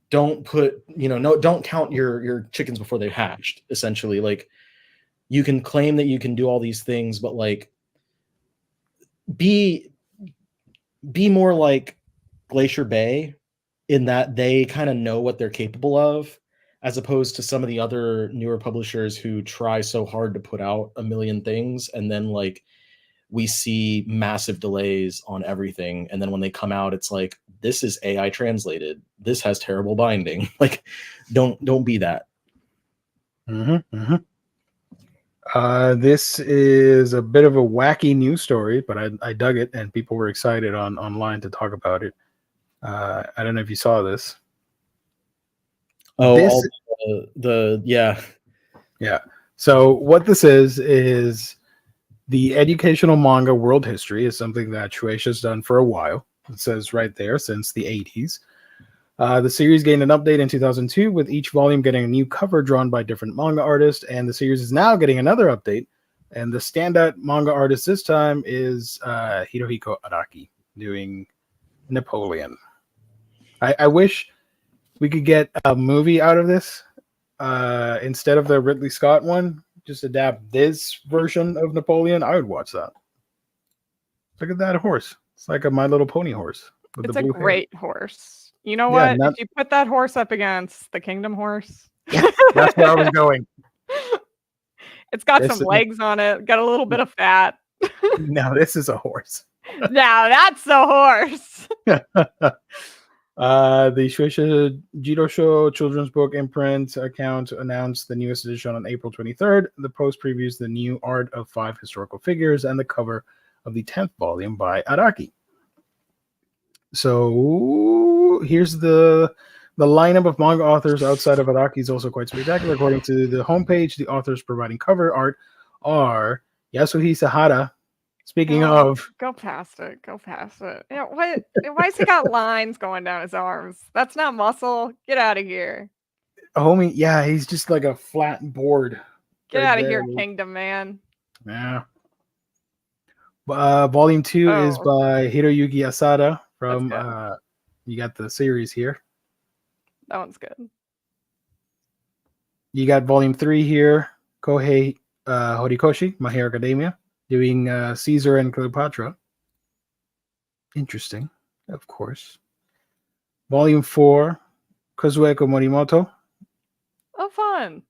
don't put, don't count your chickens before they've hatched, essentially. Like, you can claim that you can do all these things, but like be more like Glacier Bay in that they kind of know what they're capable of, as opposed to some of the other newer publishers who try so hard to put out a million things, and then like we see massive delays on everything, and then when they come out, it's like, this is AI translated, this has terrible binding. Like, don't be that. This is a bit of a wacky news story, but I dug it, and people were excited online to talk about it. I don't know if you saw this. Yeah. So what this is the educational manga world history is something that Shueisha's done for a while. It says right there, since the 80s. The series gained an update in 2002, with each volume getting a new cover drawn by different manga artists, and the series is now getting another update. And the standout manga artist this time is Hirohiko Araki, doing Napoleon. I wish we could get a movie out of this instead of the Ridley Scott one. Just adapt this version of Napoleon. I would watch that. Look at that horse. It's like a My Little Pony horse. It's a great horse. You know what? If you put that horse up against the Kingdom horse. That's where I was going. It's got some legs on it. Got a little bit of fat. Now this is a horse. Now that's a horse. The Shueisha Jidosho children's book imprint account announced the newest edition on April 23rd. The post previews the new art of 5 historical figures and the cover of the 10th volume by Araki. So here's the lineup of manga authors outside of Araki is also quite spectacular. According to the homepage, the authors providing cover art are Yasuhisa Hara. Speaking of, go past it. Yeah, why has he got lines going down his arms? That's not muscle. Get out of here, homie. Yeah, he's just like a flat board. Get out of here, Kingdom man. Yeah. Volume 2 is by Hiroyuki Asada from. You got the series here. That one's good. You got volume 3 here. Kohei Horikoshi, My Hero Academia, doing Caesar and Cleopatra. Interesting, of course. Volume 4, Kazueko Morimoto. Oh, fun.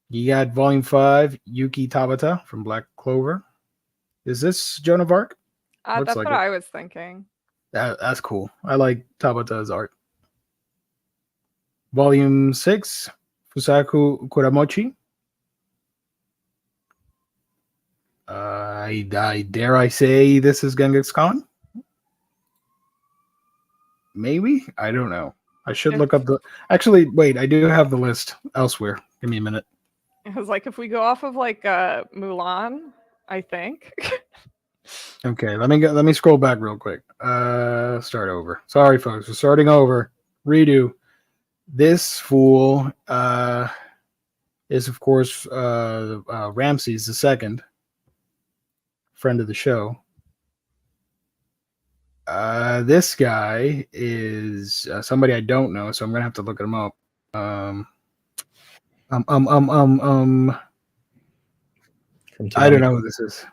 You got volume 5, Yuki Tabata from Black Clover. Is this Joan of Arc? That's like what I was thinking. That's cool. I like Tabata's art. Volume 6, Fusaku Kuramochi. I dare I say this is Genghis Khan? Maybe? I don't know. I should look up the... Actually, wait, I do have the list elsewhere. Give me a minute. It was like, if we go off of like Mulan, I think. Okay, let me scroll back real quick. Start over. Sorry, folks. We're starting over. Redo. This fool. Yeah, is, of course, Ramses II, friend of the show. This guy is somebody I don't know, so I'm gonna have to look him up. From I don't know who this is.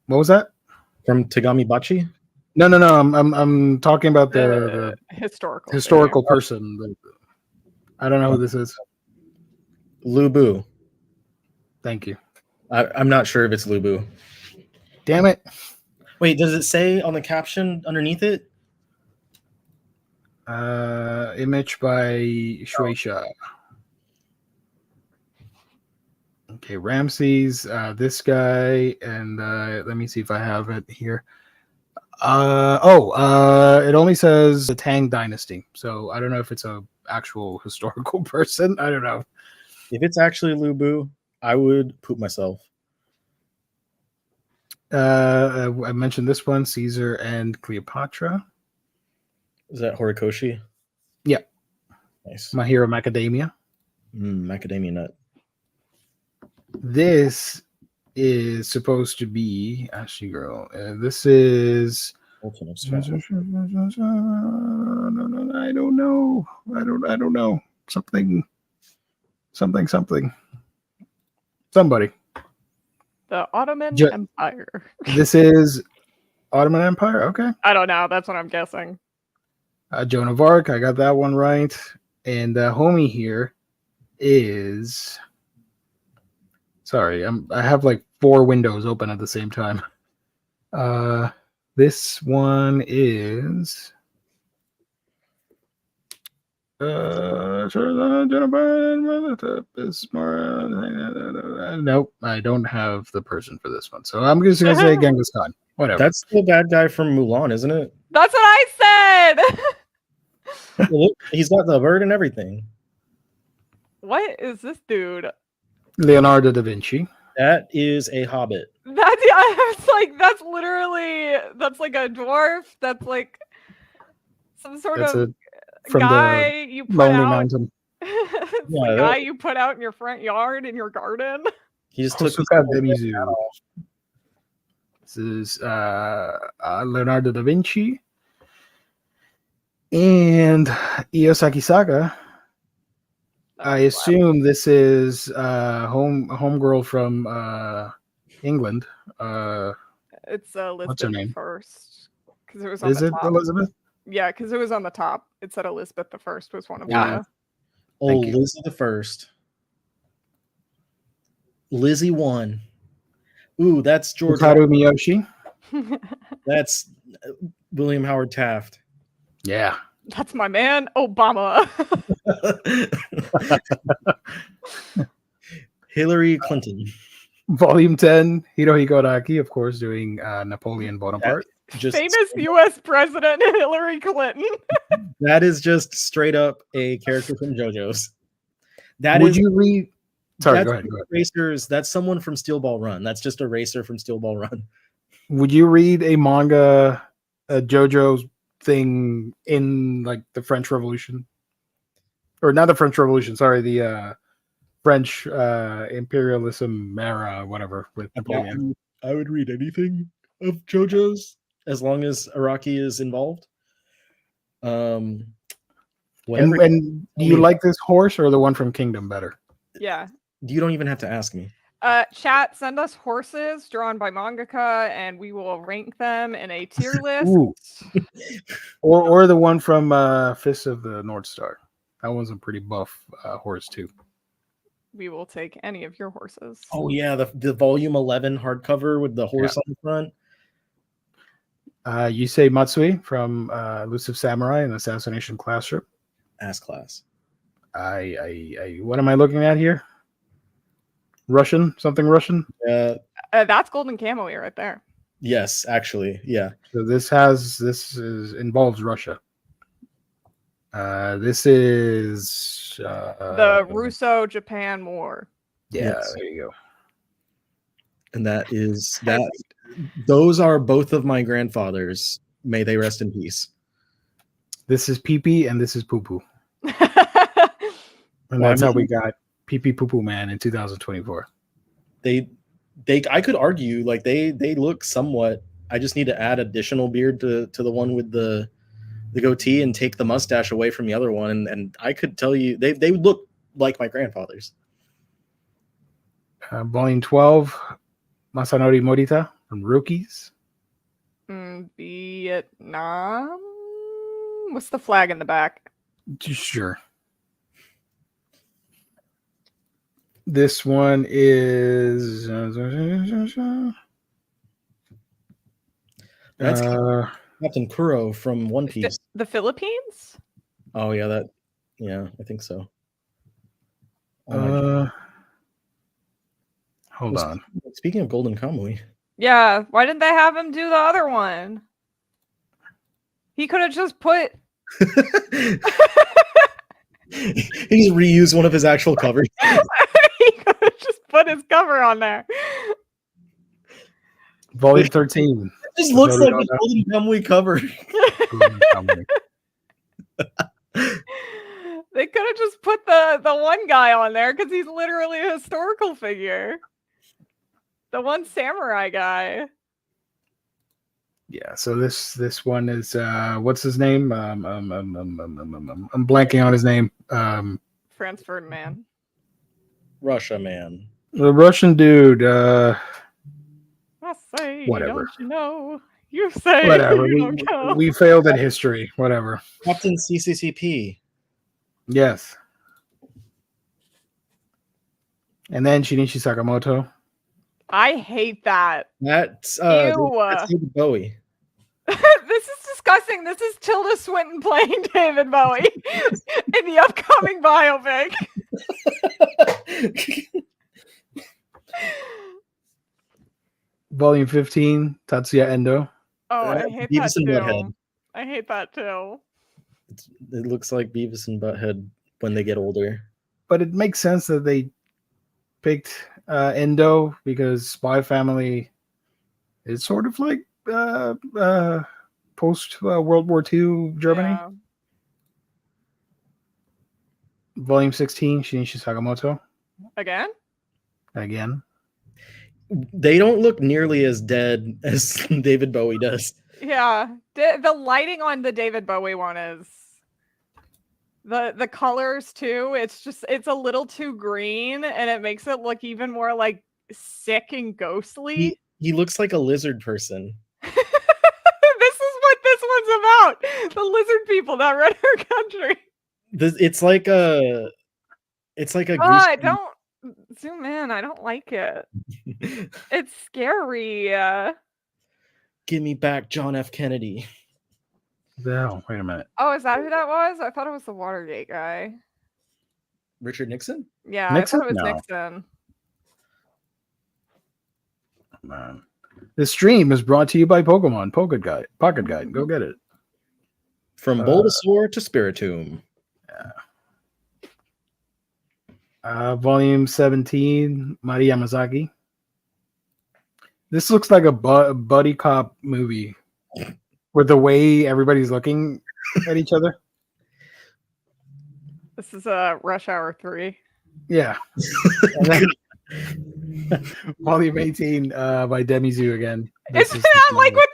What was that? From Tagami Bachi? No. I'm talking about the historical person. I don't know who this is. Lubu. Thank you. I'm not sure if it's Lubu. Damn it. Wait, does it say on the caption underneath it? Image by Shueisha. Okay, Ramses, this guy, and let me see if I have it here. It only says the Tang Dynasty, so I don't know if it's a actual historical person. I don't know. If it's actually Lubu, I would poop myself. I mentioned this one, Caesar and Cleopatra. Is that Horikoshi? Yeah. Nice. My Hero Macadamia. Macadamia nut. This is supposed to be Ashley Girl. This is. I don't know. I don't know. Something. Somebody. The Ottoman Empire. This is Ottoman Empire. Okay. I don't know. That's what I'm guessing. Joan of Arc. I got that one right. And homie here is. Sorry, I have like 4 windows open at the same time. This one is. Nope, I don't have the person for this one. So I'm just gonna say Genghis Khan. Whatever. That's the bad guy from Mulan, isn't it? That's what I said. Look, he's got the bird and everything. What is this dude? Leonardo da Vinci. That is a hobbit. That's like that's like a dwarf. That's like some sort of guy you put Lonely out. Mountain. It's the guy you put out in your front yard in your garden. He just took This is Leonardo da Vinci and Iyosaki Saga. I assume this is homegirl from England. It's Elizabeth what's her name? First, because it was on is the it top. Elizabeth? Yeah, because it was on the top. It said Elizabeth the First was one of Yeah. Lizzie the First. Lizzie 1. Ooh, that's George. Haru Miyoshi. That's William Howard Taft. Yeah. That's my man, Obama. Hillary Clinton. Volume 10, Hirohiko Araki, of course, doing Napoleon Bonaparte. Just famous U.S. President Hillary Clinton. That is just straight up a character from JoJo's. Would you read? Sorry, go ahead. Racers. That's someone from Steel Ball Run. That's just a racer from Steel Ball Run. Would you read a manga, JoJo's thing in like the French Revolution, or not the French Revolution? Sorry, the French imperialism era, whatever. With Napoleon, I would read anything of JoJo's as long as Araki is involved. And do you like this horse or the one from Kingdom better? Yeah. You don't even have to ask me. Chat, send us horses drawn by mangaka, and we will rank them in a tier list. Ooh. or the one from Fist of the North Star. That one's a pretty buff horse too. We will take any of your horses. Oh yeah, the volume 11 hardcover with the horse on the front. Yusei Matsui from Elusive Samurai and Assassination Classroom. Ass class. What am I looking at here? Russian? Something Russian? That's Golden Camo right there. Yes, actually, yeah. So this involves Russia. This is the Russo-Japan War. Yeah, yes. There you go. And that is that. Those are both of my grandfathers. May they rest in peace. This is Pee Pee and this is Poo Poo. And that's how we got Pee Pee Poo Poo Man in 2024. I could argue like they look somewhat. I just need to add additional beard to the one with the goatee and take the mustache away from the other one, and I could tell you they would look like my grandfather's. Volume 12, Masanori Morita from Rookies. Vietnam. What's the flag in the back? Sure. This one is That's Captain Kuro from One Piece. The Philippines? Oh yeah, I think so. Hold on. Speaking of Golden Kamui. Yeah, why didn't they have him do the other one? He could have just put He just reused one of his actual covers. He could have just put his cover on there. Volume 13. It just looks like a Golden Kamui cover. They could have just put the one guy on there because he's literally a historical figure. The one samurai guy. Yeah, so this one is what's his name? I'm blanking on his name. Franz Ferdinand. Russia man. The Russian dude. I say, Whatever. don't you know? You say, Whatever. you don't know. We failed at history. Whatever. Captain CCCP. Yes. And then Shinichi Sakamoto. I hate that. That's Ew. David Bowie. This is disgusting. This is Tilda Swinton playing David Bowie in the upcoming biopic. Volume 15, Tatsuya Endo. Oh, I hate Beavis that and too. Butthead. I hate that too. It looks like Beavis and Butthead when they get older. But it makes sense that they picked Endo because Spy Family is sort of like post World War II Germany. Yeah. Volume 16, Shinichi Sakamoto. Again? They don't look nearly as dead as David Bowie does. Yeah. The lighting on the David Bowie one is the colors too. It's a little too green and it makes it look even more like sick and ghostly. He looks like a lizard person. This is what this one's about. The lizard people that run our country. It's like a Oh, don't zoom in. I don't like it. It's scary. Give me back John F. Kennedy. No, wait a minute. Oh, is that who that was? I thought it was the Watergate guy. Richard Nixon? Yeah, Nixon? I thought it was No. Nixon. Man. This stream is brought to you by Pokemon Pocket Guide. Go get it. From Bulbasaur to Spiritomb. Volume 17, Mari Yamazaki. This looks like a buddy cop movie with the way everybody's looking at each other. This is Rush Hour 3. Yeah. And then, Volume 18 by Demizu again. This Isn't that like what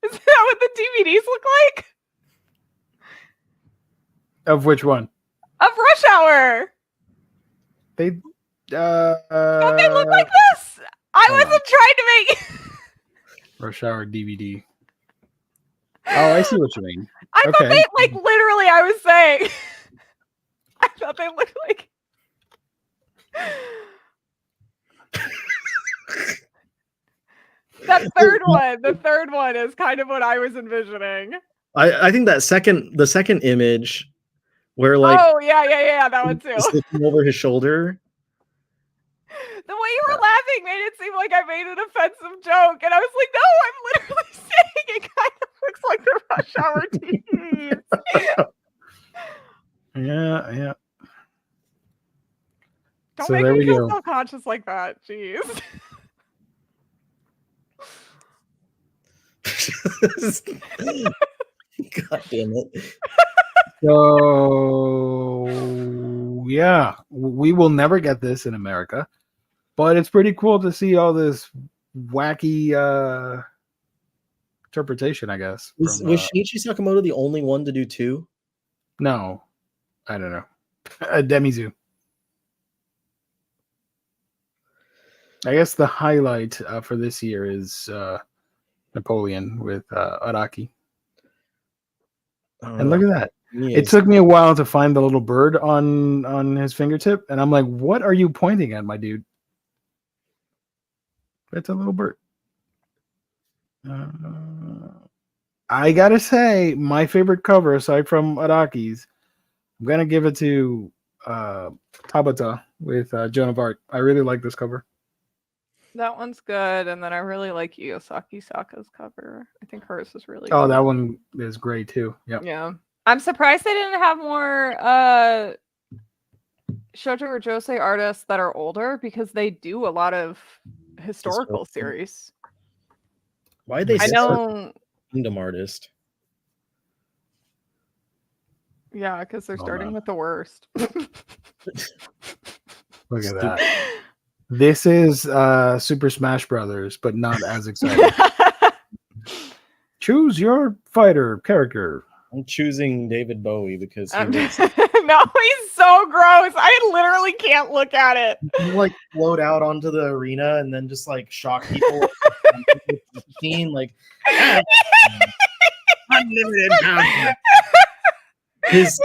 isn't that what the DVDs look like? Of which one? Of Rush Hour. They Don't they look like this? I hold wasn't trying to make Rush Hour DVD. Oh, I see what you mean. I thought Okay. they like literally I was saying I thought they looked like that the third one is kind of what I was envisioning. I think the second image where like Oh yeah, that one too. he's looking over his shoulder. The way you were laughing made it seem like I made an offensive joke, and I was like, "No, I'm literally saying it kind of looks like the Rush Hour TVs." Yeah. Don't So make there me we feel go. self-conscious like that. Jeez. God damn it. So yeah, we will never get this in America, but it's pretty cool to see all this wacky interpretation, I guess. Was From, Shinichi Sakamoto the only one to do 2? no, I don't know. Demizu. I guess the highlight for this year is Napoleon with Araki. And look at that. It took me a while to find the little bird on his fingertip, and I'm like, what are you pointing at, my dude? It's a little bird. I gotta say, my favorite cover, aside from Araki's, I'm gonna give it to Tabata with Joan of Arc. I really like this cover. That one's good, and then I really like Yosaki Saka's cover. I think hers is really Oh, good. that one is great too. Yep. Yeah. I'm surprised they didn't have more shoujo or josei artists that are older, because they do a lot of historical series. Why they I know. Kingdom artist? Yeah, because they're starting with the worst. Look at that. This is Super Smash Brothers, but not as exciting. Choose your fighter character. I'm choosing David Bowie because he No, he's so gross. I literally can't look at it. he like float out onto the arena and then just like shock people. Like unlimited power. His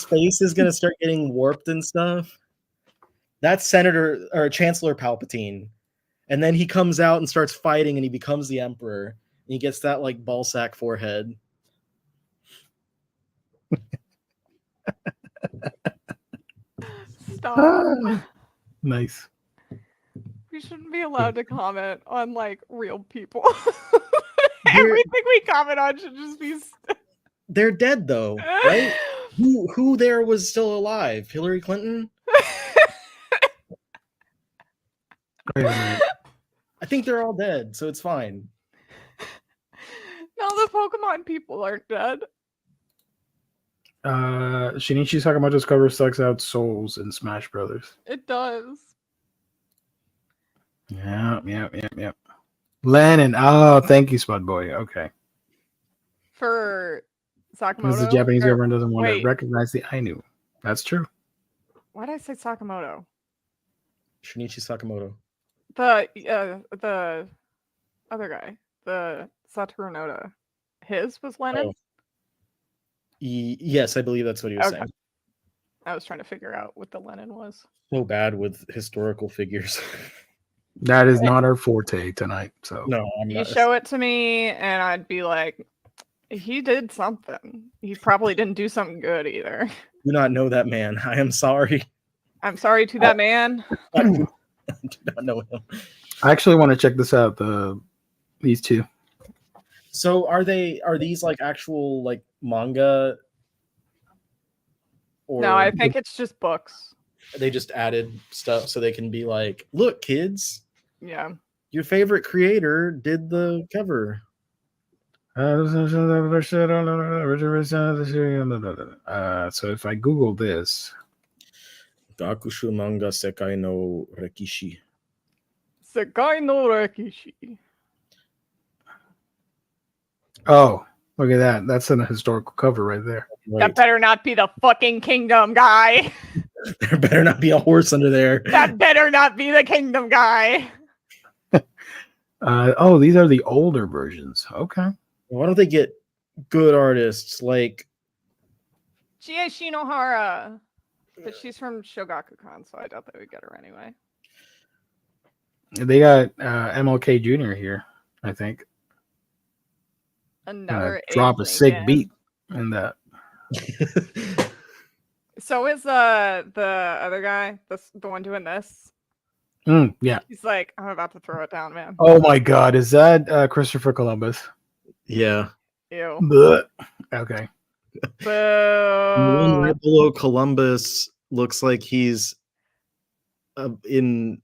face is gonna start getting warped and stuff. That's Senator or Chancellor Palpatine, and then he comes out and starts fighting, and he becomes the Emperor. And he gets that like ball sack forehead. Stop. Nice. We shouldn't be allowed to comment on like real people. Everything we comment on should just be. They're dead though, right? Who there was still alive? Hillary Clinton? I think they're all dead, so it's fine. No, the Pokemon people aren't dead. Shinichi Sakamoto's cover sucks out souls in Smash Brothers. It does. Yeah. Lennon. Oh, thank you, Spud Boy. Okay. For Sakamoto? Because the Japanese or, government doesn't want wait, to recognize the Ainu. That's true. Why did I say Sakamoto? Shinichi Sakamoto. The other guy. The Satoru Noda. His was Lennon? Oh. Yes, I believe that's what he was saying. I was trying to figure out what the Lennon was. So bad with historical figures. That is not our forte tonight. So no, I'm you not. Show it to me, and I'd be like, he did something. He probably didn't do something good either. Do not know that man. I am sorry. I'm sorry to that man. I do not know him. I actually want to check this out. These two. So are these like actual like manga? Or no, I think it's just books. They just added stuff so they can be like, look, kids. Yeah. Your favorite creator did the cover. So if I Google this. Gakushu manga sekai no rekishi. Sekai no rekishi. Oh, look at that. That's a historical cover right there. Right. That better not be the fucking kingdom guy. There better not be a horse under there. That better not be the kingdom guy. Oh, these are the older versions. Okay. Why don't they get good artists like Chie Shinohara? But she's from Shogakukan, so I doubt they would get her anyway. They got MLK Jr. here, I think. Another drop a sick beat in that. So is the other guy, the one doing this? Yeah. He's like, I'm about to throw it down, man. Oh my God, is that Christopher Columbus? Yeah. Ew. Blech. Okay. The one right below Columbus looks like he's in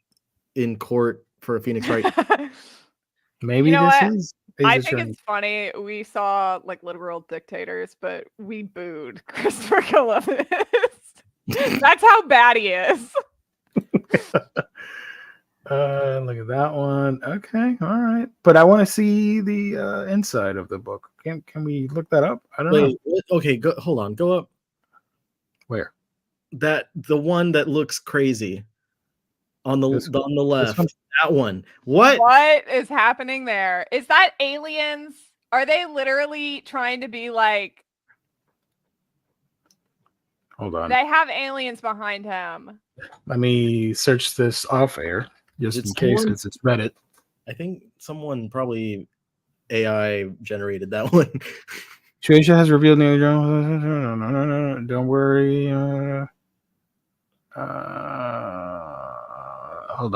court for a Phoenix Wright. Maybe this is I Asia think Train. it's funny. We saw like literal dictators, but we booed Christopher Columbus. That's how bad he is. Look at that one. Okay, all right. But I want to see the inside of the book. Can we look that up? I don't know. Wait, what? Okay, hold on. Go up. Where? The one that looks crazy on the This on the left. one? That one. What? What is happening there? Is that aliens? Are they literally trying to be like? Hold on. They have aliens behind him. Let me search this off air just Did in case someone- because it's Reddit. I think someone probably AI generated that one. Shueisha has revealed new no. Don't worry. Hold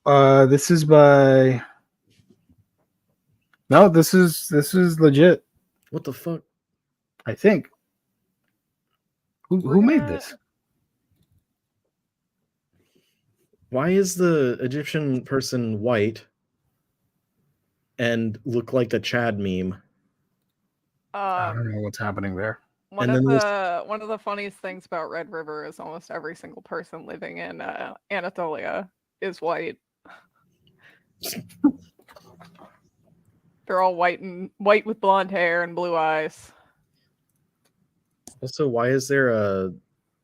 on. This is by. No, this is legit. What the fuck? I think. Who made this? Why is the Egyptian person white and look like a Chad meme? I don't know what's happening there. One And of then one of the funniest things about Red River is almost every single person living in Anatolia is white. They're all white with blonde hair and blue eyes. Also, why is there a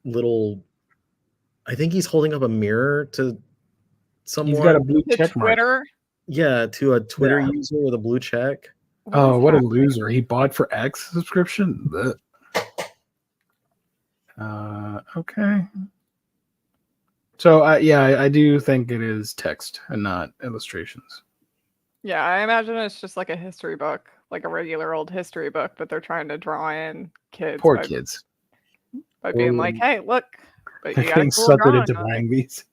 little? I think he's holding up a mirror to someone. He's got a blue To check mark. Twitter. Yeah, to a Twitter Yeah. user with a blue check. Oh, what a happening? loser! He bought for X subscription. Blech. Okay. So I do think it is text and not illustrations. Yeah, I imagine it's just like a history book, like a regular old history book, but they're trying to draw in kids Poor by, kids. by being like, "Hey, look, but They're you got a getting cool suckered drawing into on it." buying these.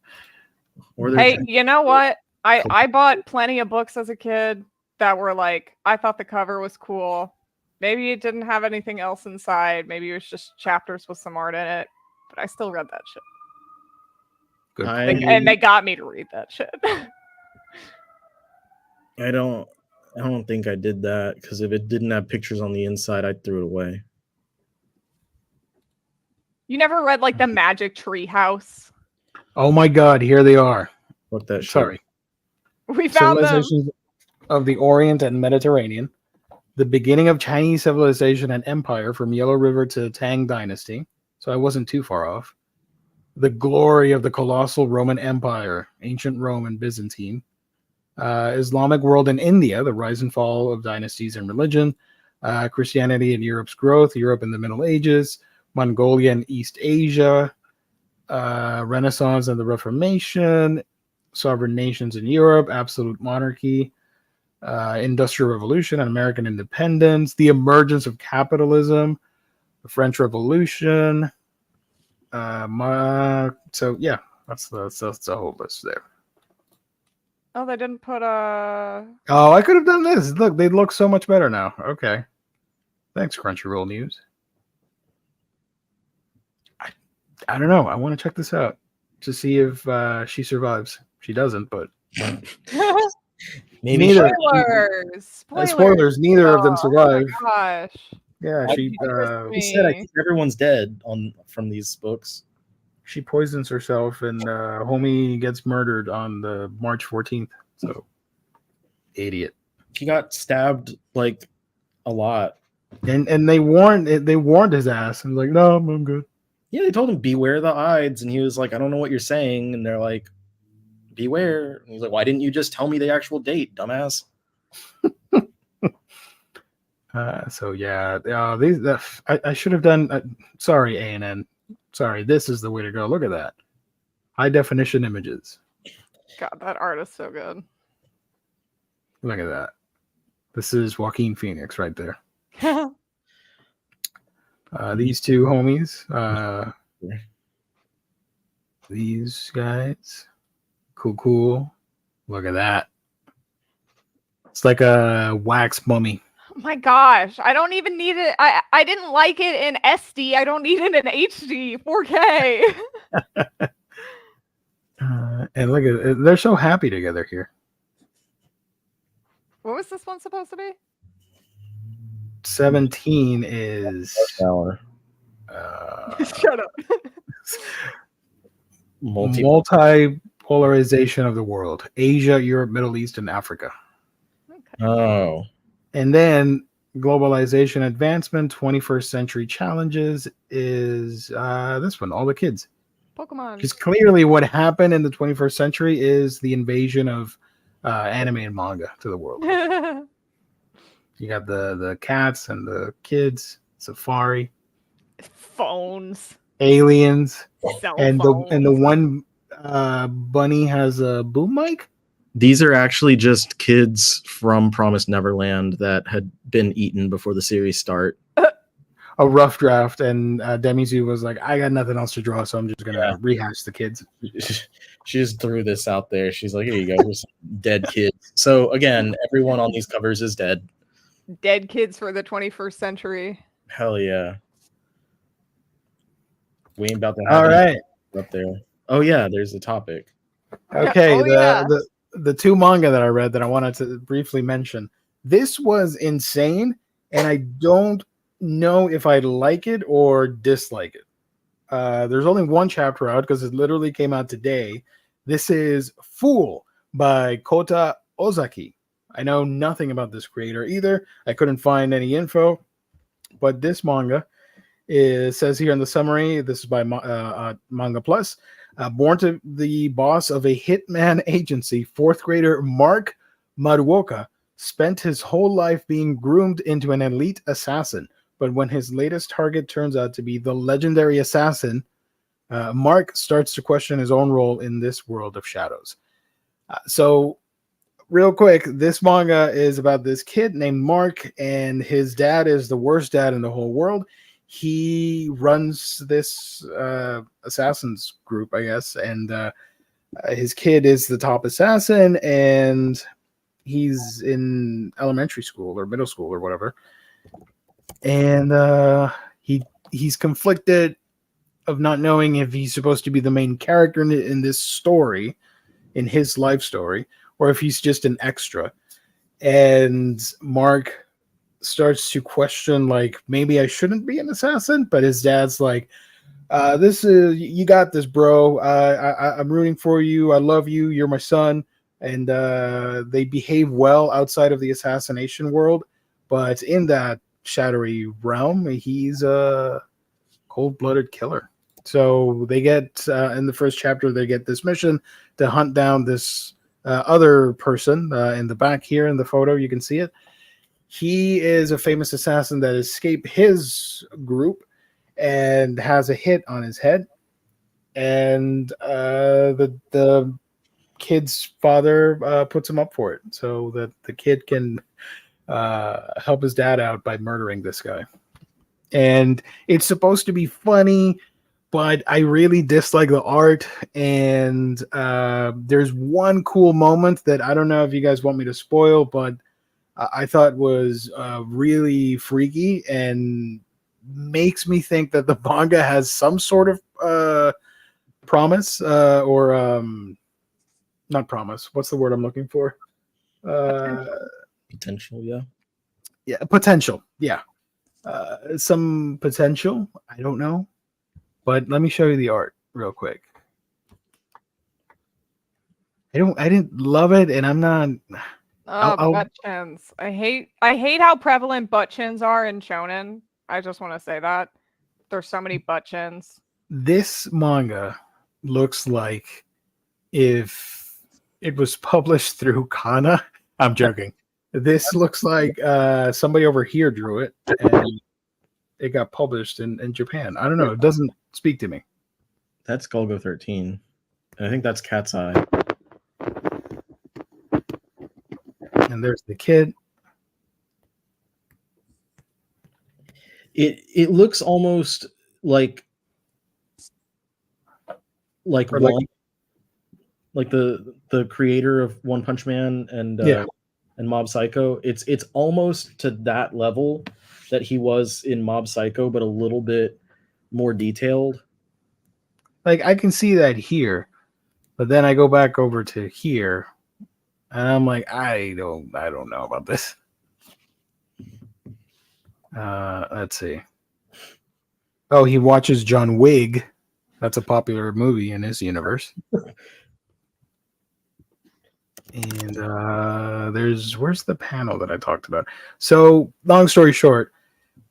Or they're Hey, you know what? I bought plenty of books as a kid that were like, I thought the cover was cool. Maybe it didn't have anything else inside. Maybe it was just chapters with some art in it. But I still read that shit. Good. And they got me to read that shit. I don't think I did that because if it didn't have pictures on the inside, I threw it away. You never read like the Magic Tree House? Oh my God! Here they are. Fuck that shit. Sorry. We found them. Civilizations of the Orient and Mediterranean. The beginning of Chinese civilization and empire from Yellow River to Tang Dynasty. So I wasn't too far off. The glory of the colossal Roman Empire, ancient Rome and Byzantine. Islamic world in India, the rise and fall of dynasties and religion. Christianity and Europe's growth, Europe in the Middle Ages. Mongolia and East Asia. Renaissance and the Reformation. Sovereign nations in Europe, absolute monarchy. Industrial Revolution and American independence, the emergence of capitalism, the French Revolution. So yeah, that's the whole list there. Oh, they didn't put Oh, I could have done this. Look, they look so much better now. Okay, thanks, Crunchyroll News. I don't know. I want to check this out to see if she survives. She doesn't, but Maybe neither. spoilers. Neither of them Oh survive. my gosh. Yeah, she He said I think everyone's dead from these books. she poisons herself, and homie gets murdered on the March 14th. So, idiot. He got stabbed like a lot. And they warned his ass and like, no, I'm good. Yeah, they told him beware the Ides, and he was like, I don't know what you're saying, and they're like, beware. And he's like, why didn't you just tell me the actual date, dumbass? So yeah, I should have done. Sorry, ANN. Sorry, this is the way to go. Look at that, high definition images. God, that art is so good. Look at that. This is Joaquin Phoenix right there. These two homies. These guys. Cool. Look at that. It's like a wax mummy. Oh my gosh, I don't even need it. I didn't like it in SD. I don't need it in HD 4K. And look at it, they're so happy together here. What was this one supposed to be? 17 is Hour. Shut up. multi-polarization of the world: Asia, Europe, Middle East, and Africa. Okay. Oh. And then globalization advancement, 21st century challenges is this one, all the kids. Pokemon. Because clearly what happened in the 21st century is the invasion of anime and manga to the world. You got the cats and the kids, Safari, Phones. aliens, Cell and phones. the one bunny has a boom mic. These are actually just kids from Promised Neverland that had been eaten before the series start. A rough draft, and Demizu was like, I got nothing else to draw, so I'm just gonna rehash the kids. She just threw this out there. She's like, here you go, here's some dead kids. So again, everyone on these covers is dead. Dead kids for the 21st century. Hell yeah. We ain't about to have All right. up there. Oh yeah, there's the topic. Okay, Oh, the two manga that I read that I wanted to briefly mention. This was insane, and I don't know if I like it or dislike it. There's only one chapter out because it literally came out today. This is Fool by Kota Ozaki. I know nothing about this creator either. I couldn't find any info, but this manga says here in the summary, this is by Manga Plus. Born to the boss of a hitman agency, fourth grader Mark Maruoka spent his whole life being groomed into an elite assassin. But when his latest target turns out to be the legendary assassin, Mark starts to question his own role in this world of shadows. So, real quick, this manga is about this kid named Mark, and his dad is the worst dad in the whole world. He runs this assassins group, I guess, and his kid is the top assassin, and he's in elementary school or middle school or whatever. And he's conflicted of not knowing if he's supposed to be the main character in this story, in his life story, or if he's just an extra. And Mark starts to question, like, maybe I shouldn't be an assassin, but his dad's like, this is, you got this, bro. I'm rooting for you. I love you. You're my son. And they behave well outside of the assassination world, but in that shadowy realm, he's a cold-blooded killer. So they get in the first chapter, they get this mission to hunt down this other person in the back here in the photo. You can see it. He is a famous assassin that escaped his group and has a hit on his head. And the kid's father puts him up for it so that the kid can help his dad out by murdering this guy. And it's supposed to be funny, but I really dislike the art. And there's one cool moment that I don't know if you guys want me to spoil, but I thought was really freaky and makes me think that the manga has some sort of promise or not promise. What's the word I'm looking for? Potential, yeah. Yeah, potential. Yeah. Some potential. I don't know. But let me show you the art real quick. I didn't love it, and I'm not. Butt chins. I hate how prevalent butt chins are in shonen. I just want to say that. There's so many butt chins. This manga looks like if it was published through Kana. I'm joking. This looks like somebody over here drew it, and it got published in Japan. I don't know. It doesn't speak to me. That's Golgo 13. And I think that's Cat's Eye. And there's the kid. It looks almost like Or one, like the creator of One Punch Man and Mob Psycho. It's almost to that level that he was in Mob Psycho, but a little bit more detailed. Like I can see that here, But then I go back over to here, and I'm like, I don't know about this. Let's see. Oh, he watches John Wick. That's a popular movie in his universe. And where's the panel that I talked about? So, long story short,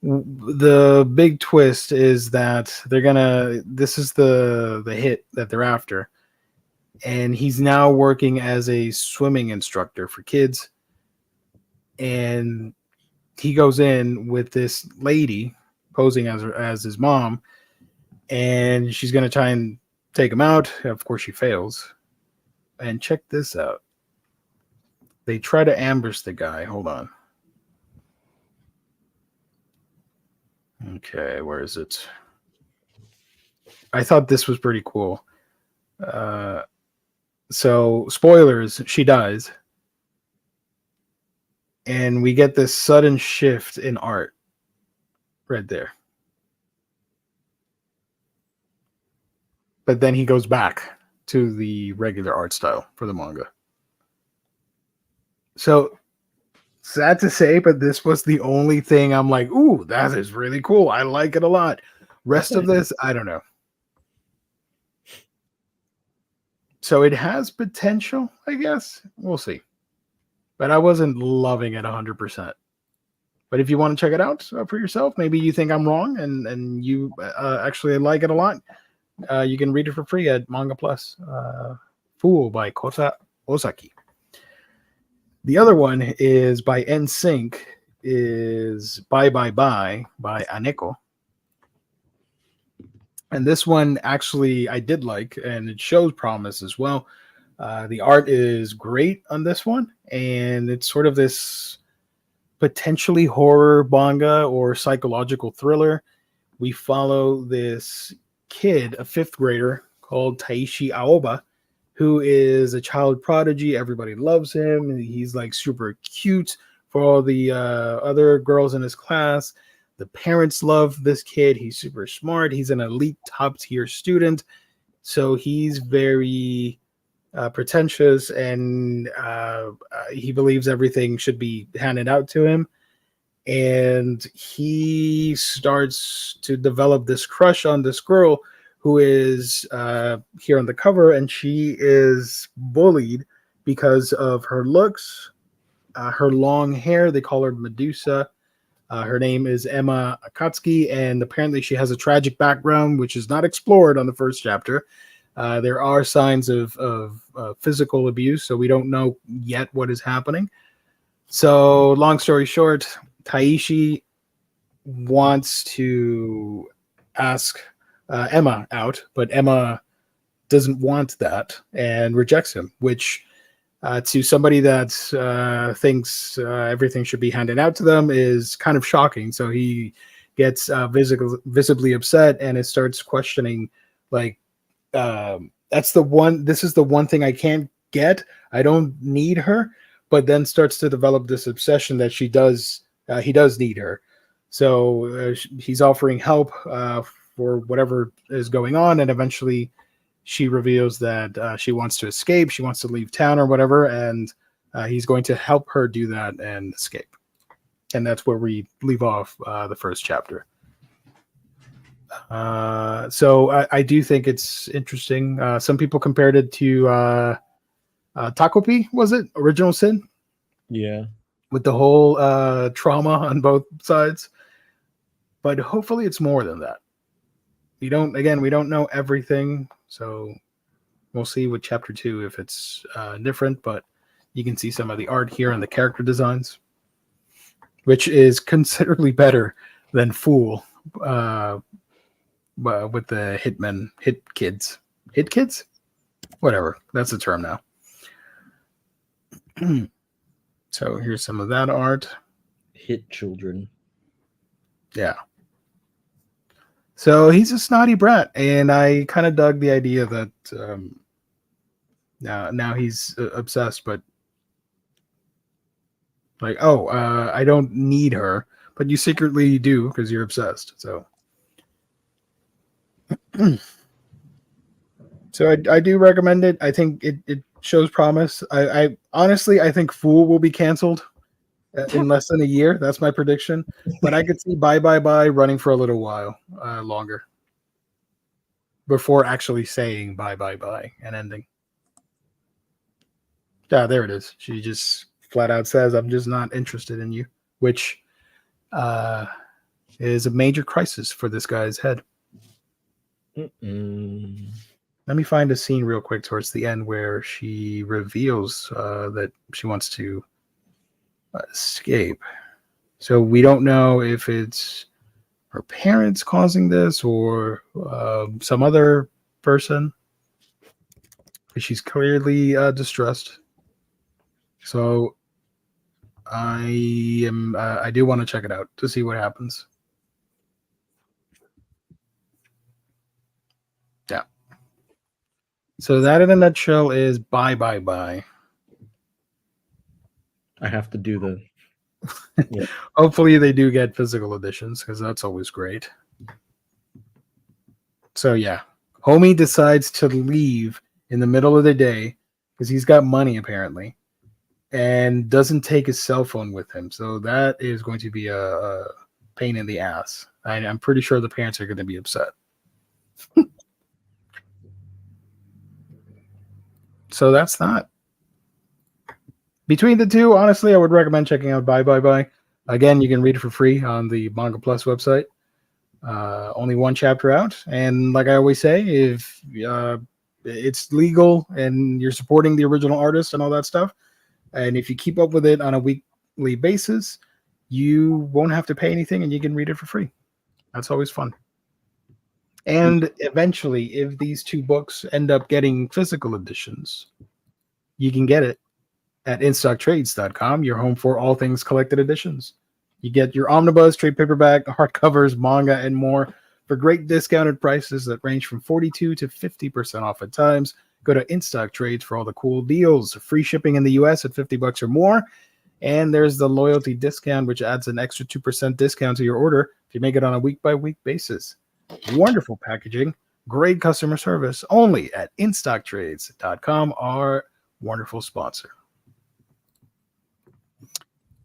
the big twist is that this is the hit that they're after. And he's now working as a swimming instructor for kids. And he goes in with this lady posing as his mom, and she's going to try and take him out. Of course, she fails. And check this out. They try to ambush the guy. Hold on. Okay, where is it? I thought this was pretty cool. So, spoilers, she dies. And we get this sudden shift in art right there. But then he goes back to the regular art style for the manga. So, sad to say, but this was the only thing I'm like, ooh, that is really cool. I like it a lot. Rest of this, I don't know. So it has potential, I guess. We'll see. But I wasn't loving it 100%. But if you want to check it out for yourself, maybe you think I'm wrong and you actually like it a lot, you can read it for free at Manga Plus. Fool by Kota Ozaki. The other one is by NSYNC, is ByeByeBye by Aneko. And this one actually I did like, and it shows promise as well. The art is great on this one, and it's sort of this potentially horror manga or psychological thriller. We follow this kid, a 5th grader called Taishi Aoba, who is a child prodigy. Everybody loves him. He's like super cute for all the other girls in his class. The parents love this kid. He's super smart. He's an elite top tier student. So he's very pretentious, and he believes everything should be handed out to him. And he starts to develop this crush on this girl who is here on the cover, and she is bullied because of her looks, her long hair. They call her Medusa. Her name is Emma Akatsuki, and apparently she has a tragic background, which is not explored on the first chapter. There are signs of physical abuse, so we don't know yet what is happening. So, long story short, Taishi wants to ask Emma out, but Emma doesn't want that and rejects him, which to somebody that thinks everything should be handed out to them is kind of shocking. So he gets visibly upset, and it starts questioning, like, this is the one thing I can't get. I don't need her, but then starts to develop this obsession that he does need her. So he's offering help for whatever is going on, and eventually she reveals that she wants to escape. She wants to leave town or whatever, and he's going to help her do that and escape. And that's where we leave off the first chapter. So I do think it's interesting. Some people compared it to Takopi, was it? Original Sin? Yeah. With the whole trauma on both sides. But hopefully it's more than that. We don't know everything, so we'll see with chapter 2 if it's different, but you can see some of the art here and the character designs, which is considerably better than Fool with the hit kids, whatever. That's the term now. So here's some of that art. Hit children. Yeah. So he's a snotty brat, and I kind of dug the idea that now he's obsessed, but like, I don't need her, but you secretly do because you're obsessed. So So I do recommend it. I think it shows promise. I honestly I think Fool will be canceled in less than a year. That's my prediction. But I could see ByeByeBye running for a little while longer before actually saying ByeByeBye and ending. Yeah, there it is. She just flat out says, "I'm just not interested in you," which is a major crisis for this guy's head. Mm-mm. Let me find a scene real quick towards the end where she reveals that she wants to escape. So we don't know if it's her parents causing this or some other person. She's clearly distressed. So I do want to check it out to see what happens. Yeah. So that in a nutshell is ByeByeBye. I have to do the. Yeah. Hopefully they do get physical editions because that's always great. So yeah, homie decides to leave in the middle of the day because he's got money apparently, and doesn't take his cell phone with him. So that is going to be a pain in the ass. I'm pretty sure the parents are going to be upset. So that's that. Between the two, honestly, I would recommend checking out ByeByeBye. Again, you can read it for free on the Manga Plus website. Only one chapter out, and like I always say, if it's legal and you're supporting the original artist and all that stuff, and if you keep up with it on a weekly basis, you won't have to pay anything, and you can read it for free. That's always fun. And eventually, if these two books end up getting physical editions, you can get it at InStockTrades.com, your home for all things collected editions. You get your Omnibros, trade paperback, hardcovers, manga, and more for great discounted prices that range from 42 to 50% off at times. Go to InStock Trades for all the cool deals. Free shipping in the US at $50 or more. And there's the loyalty discount, which adds an extra 2% discount to your order if you make it on a week-by-week basis. Wonderful packaging, great customer service, only at InStockTrades.com, our wonderful sponsor.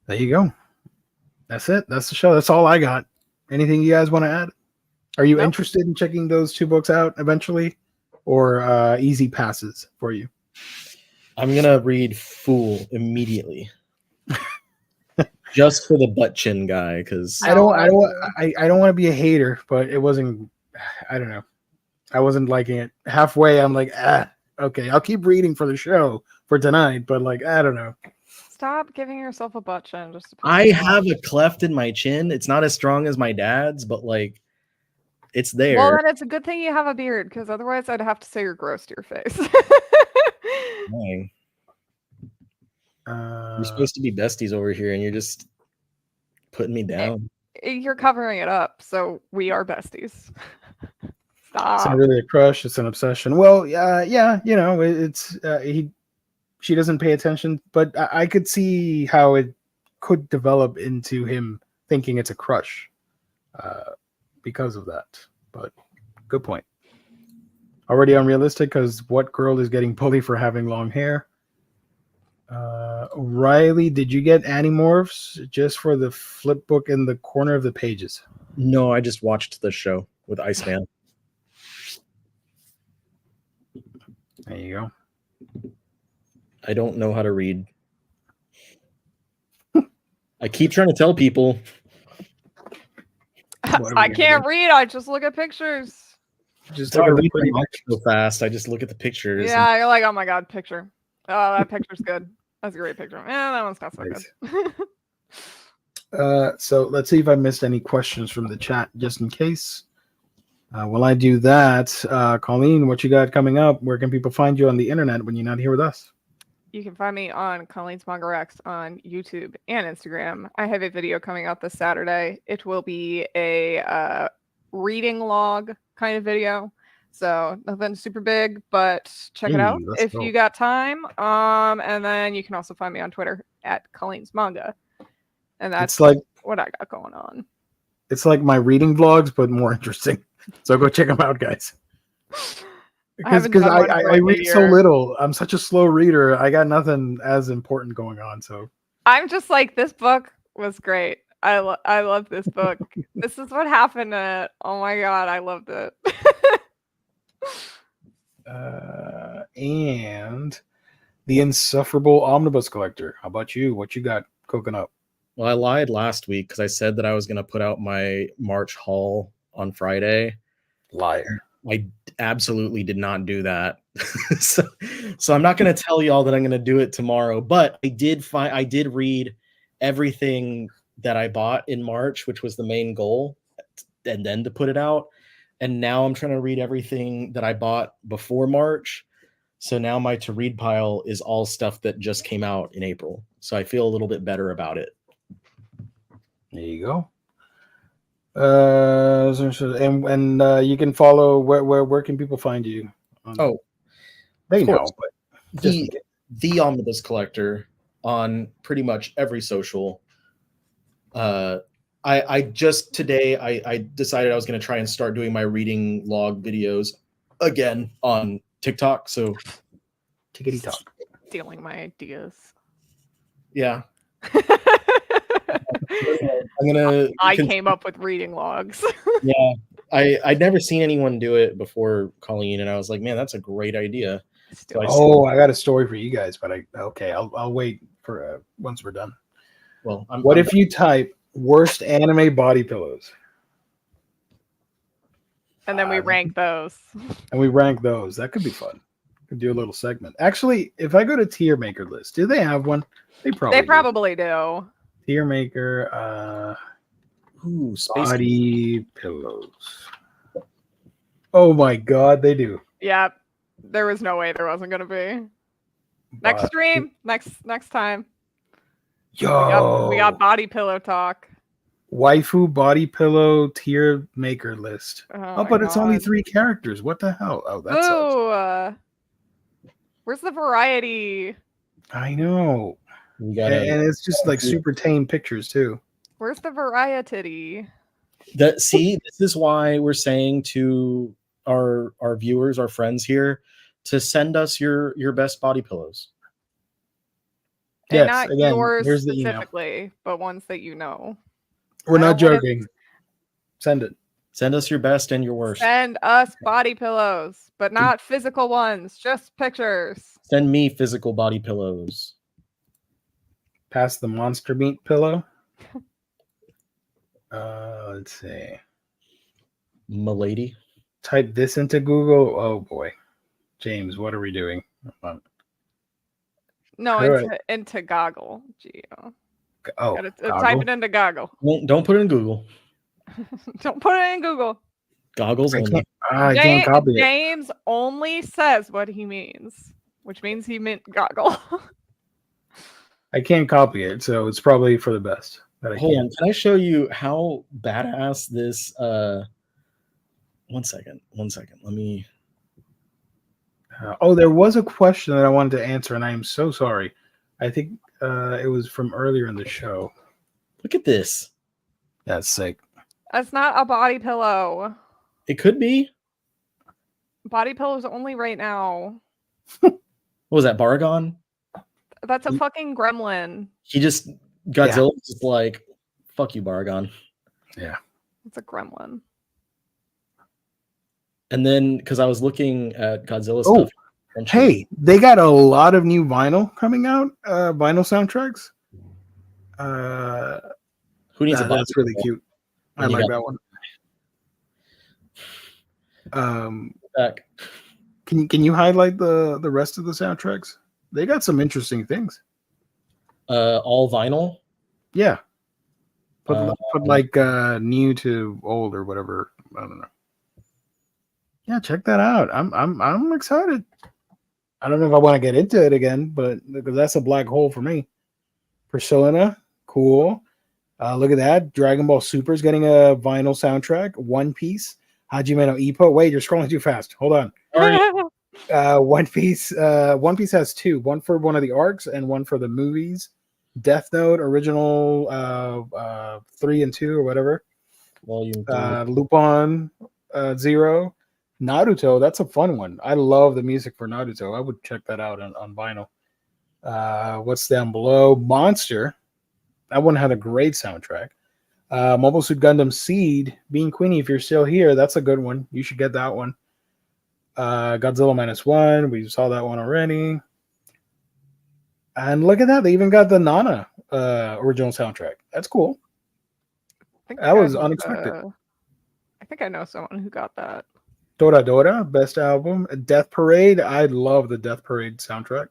There you go. That's it. That's the show. That's all I got. Anything you guys want to add? Are you interested in checking those two books out eventually, or easy passes for you? I'm gonna read Fool immediately, just for the butt chin guy. Because I don't want to be a hater, but it wasn't. I don't know. I wasn't liking it. Halfway, I'm like, okay, I'll keep reading for the show for tonight, but like, I don't know. Stop giving yourself a butt chin. I have a cleft in my chin. It's not as strong as my dad's, but like, it's there. Well, then it's a good thing you have a beard, because otherwise I'd have to say you're gross to your face. Dang. You're supposed to be besties over here, and you're just putting me down. You're covering it up, so we are besties. Stop. It's not really a crush; it's an obsession. Well, yeah, you know, it's she doesn't pay attention, but I could see how it could develop into him thinking it's a crush because of that. But good point. Already unrealistic, because what girl is getting bullied for having long hair? Riley, did you get Animorphs just for the flip book in the corner of the pages? No, I just watched the show with Iceman. There you go. I don't know how to read. I keep trying to tell people. I can't read. I just look at pictures. Just look at the pretty so fast. I just look at the pictures. Yeah, you're like, oh my god, picture. Oh, that picture's good. That's a great picture. Yeah, that one's not so good. So let's see if I missed any questions from the chat, just in case. While I do that, Colleen, what you got coming up? Where can people find you on the internet when you're not here with us? You can find me on Colleen's Manga Rex on YouTube and Instagram. I have a video coming out this Saturday. It will be a reading log kind of video. So nothing super big, but check it out if you got time. And then you can also find me on Twitter at Colleen's Manga. And that's like what I got going on. It's like my reading vlogs, but more interesting. So go check them out, guys. because haven't done one for I like a read so year. little. I'm such a slow reader. I got nothing as important going on. So I'm just like, this book was great. I love this book. This is what happened in it. Oh my god, I loved it. and the insufferable omnibus collector. How about you? What you got cooking up? Well, I lied last week because I said that I was going to put out my March haul on Friday. Liar. I absolutely did not do that. so, so I'm not going to tell y'all that I'm going to do it tomorrow, but I did read everything that I bought in March, which was the main goal, and then to put it out. And now I'm trying to read everything that I bought before March. So now my to read pile is all stuff that just came out in April. So I feel a little bit better about it. There you go. And you can follow where can people find you? Oh, they of know, course. but just in case. The Omnibus Collector on pretty much every social. I just today I decided I was going to try and start doing my reading log videos again on TikTok. So Tickety talk. Stealing my ideas. yeah. I'm gonna. I came up with reading logs. Yeah, I'd never seen anyone do it before, Colleen, and I was like, man, that's a great idea. So I got a story for you guys, but I'll wait for once we're done. Well, what if you type worst anime body pillows? And then we rank those. And we rank those. That could be fun. Could do a little segment. Actually, if I go to Tier Maker list, do they have one? They probably do. Tier Maker, body pillows. Oh my god, they do. Yep. There was no way there wasn't gonna be. Next stream, next time. Yo, we got body pillow talk. Waifu body pillow tier maker list. Oh, but it's only 3 characters. What the hell? Oh, that sucks. Where's the variety? I know. And it's just like super tame pictures too. Where's the variety? This is why we're saying to our viewers, our friends here, to send us your best body pillows. And not yours specifically, but ones that you know. We're not joking. Send it. Send us your best and your worst. Send us body pillows, but not physical ones, just pictures. Send me physical body pillows. Pass the monster meat pillow. Let's see. Milady. Type this into Google. Oh boy. James, what are we doing? No, into Goggle. Geo. Oh, type it into Goggle. Don't put it in Google. Don't put it in Google. Goggles only. I can't copy it. James only says what he means, which means he meant Goggle. I can't copy it, so it's probably for the best. Hold on, can I show you how badass this? One second. Let me. There was a question that I wanted to answer, and I am so sorry. I think it was from earlier in the show. Look at this. That's sick. That's not a body pillow. It could be. Body pillows only right now. What was that, Baragon? That's a fucking gremlin. Godzilla's just like, fuck you, Baragon. Yeah. It's a gremlin. And then, because I was looking at Godzilla stuff. Hey, they got a lot of new vinyl coming out. Vinyl soundtracks. Who needs a body? That's really cute. I like that one. Back. Can you highlight the rest of the soundtracks? They got some interesting things. All vinyl. Yeah. Put like new to old or whatever. I don't know. Yeah, check that out. I'm excited. I don't know if I want to get into it again, but because that's a black hole for me. Persona, cool. Look at that. Dragon Ball Super is getting a vinyl soundtrack. One Piece, Hajime no Ippo. Wait, you're scrolling too fast. Hold on. One Piece. One Piece has 2. One for one of the arcs and one for the movies. Death Note original 3 and 2 or whatever. Volume 3. Lupin 0. Naruto, that's a fun one. I love the music for Naruto. I would check that out on vinyl. What's down below? Monster. That one had a great soundtrack. Mobile Suit Gundam Seed. Being Queenie, if you're still here, that's a good one. You should get that one. Godzilla -1. We saw that one already. And look at that. They even got the Nana original soundtrack. That's cool. That was unexpected. I think I know someone who got that. Dora Dora, best album. Death Parade. I love the Death Parade soundtrack.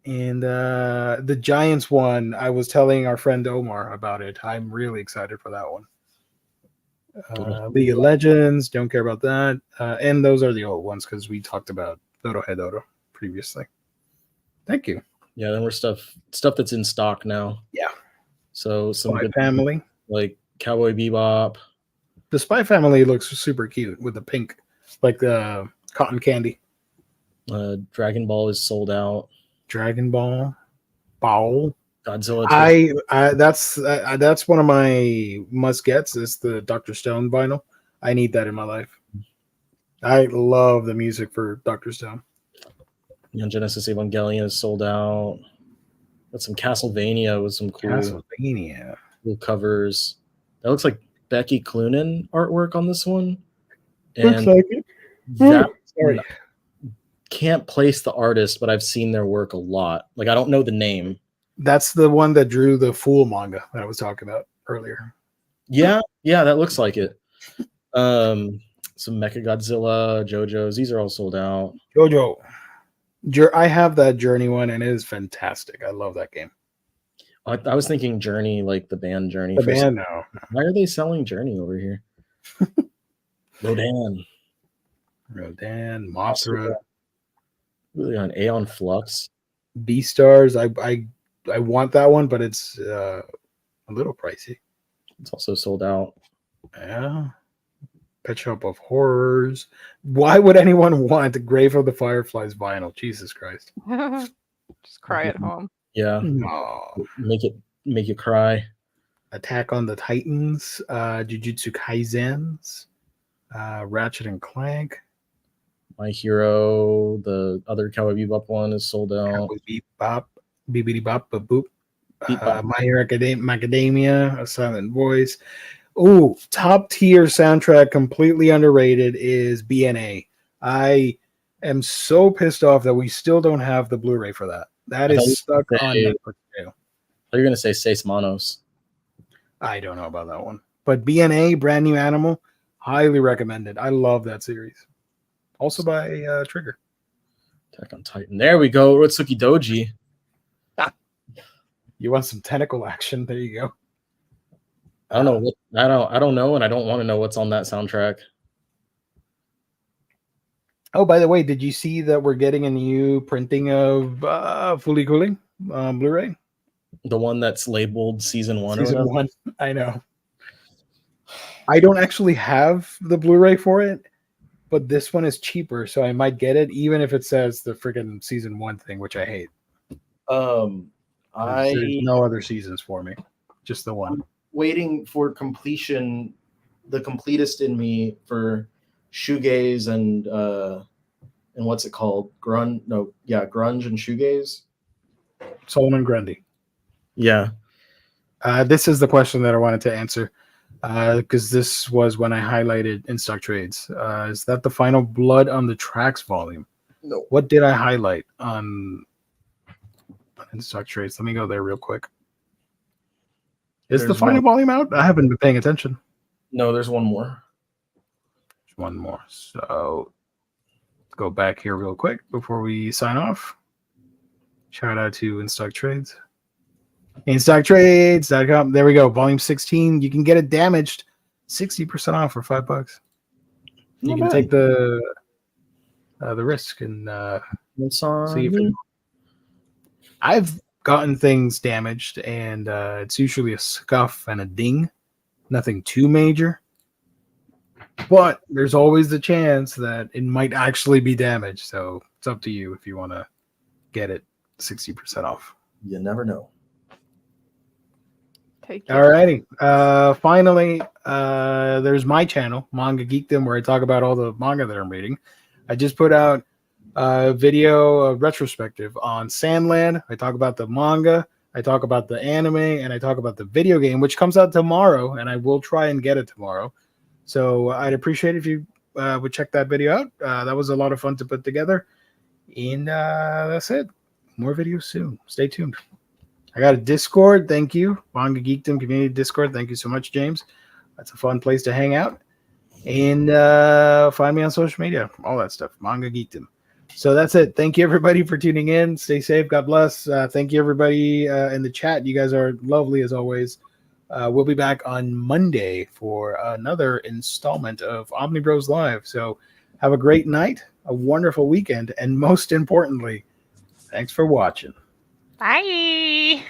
And the Giants one, I was telling our friend Omar about it. I'm really excited for that one. League of Legends, don't care about that. And those are the old ones because we talked about Dorohedoro previously. Thank you. Yeah, then we're stuff that's in stock now. Yeah. So some Spy good Family. like Cowboy Bebop. The Spy Family looks super cute with the pink, like the cotton candy. Dragon Ball is sold out. Dragon Ball. Bowl. Godzilla. That's one of my must gets is the Dr. Stone vinyl. I need that in my life. I love the music for Dr. Stone. Neon Genesis Evangelion is sold out. Got some Castlevania with some cool covers. That looks like Becky Cloonan artwork on this one. And looks like it. That can't place the artist, but I've seen their work a lot. Like I don't know the name. That's the one that drew the Fool manga that I was talking about earlier. Yeah, that looks like it. Some Mechagodzilla, JoJo's. These are all sold out. JoJo. I have that Journey one, and it is fantastic. I love that game. I was thinking Journey, like the band Journey. The band, no. Why are they selling Journey over here? Rodan, Mothra. Really on Aeon Flux. Beastars. I want that one, but it's a little pricey. It's also sold out. Yeah. Pet Shop of Horrors. Why would anyone want the Grave of the Fireflies vinyl? Jesus Christ. Just cry at home. Yeah. No. Make you cry. Attack on the Titans. Jujutsu Kaisens. Ratchet and Clank. My Hero. The other Cowboy Bebop one is sold out. Cowboy Bebop. Bibbidi Bop Boop. My Hero Academia. A Silent Voice. Ooh, top tier soundtrack, completely underrated, is BNA. I am so pissed off that we still don't have the Blu-ray for that. That is stuck on Netflix too. You're gonna say Seis Manos. I don't know about that one, but BNA, Brand New Animal, highly recommended. I love that series. Also by Trigger. Attack on Titan. There we go. Rotsuki Doji. You want some tentacle action? There you go. I don't know. I don't know, and I don't want to know what's on that soundtrack. Oh, by the way, did you see that we're getting a new printing of Fooly Cooly Blu-ray? The one that's labeled Season 1. Season 1. I know. I don't actually have the Blu-ray for it, but this one is cheaper, so I might get it, even if it says the freaking Season 1 thing, which I hate. There's no other seasons for me, just the one. Waiting for completion, the completest in me for shoegaze and what's it called? Grunge and shoegaze. Solomon Grundy. Yeah. This is the question that I wanted to answer because this was when I highlighted in stock trades. Is that the final Blood on the Tracks volume? No. What did I highlight on in stock trades? Let me go there real quick. Is the final volume out? I haven't been paying attention. No, there's one more. One more. So let's go back here real quick before we sign off. Shout out to InStock Trades. InStockTrades.com. There we go. Volume 16. You can get it damaged 60% off for $5. You can take the risk and see if I've gotten things damaged, and it's usually a scuff and a ding, nothing too major, but there's always the chance that it might actually be damaged, so it's up to you if you want to get it 60% off. You never know. Take care. Alrighty. Finally, there's my channel, Manga Geekdom, where I talk about all the manga that I'm reading. I just put out a video, a retrospective on Sandland. I talk about the manga, I talk about the anime, and I talk about the video game, which comes out tomorrow, and I will try and get it tomorrow. So I'd appreciate if you would check that video out. That was a lot of fun to put together. And that's it. More videos soon. Stay tuned. I got a Discord. Thank you. Manga Geekdom Community Discord. Thank you so much, James. That's a fun place to hang out. And find me on social media. All that stuff. Manga Geekdom. So that's it. Thank you, everybody, for tuning in. Stay safe. God bless. Thank you, everybody in the chat. You guys are lovely, as always. We'll be back on Monday for another installment of Omnibros Live. So have a great night, a wonderful weekend, and most importantly, thanks for watching. Bye.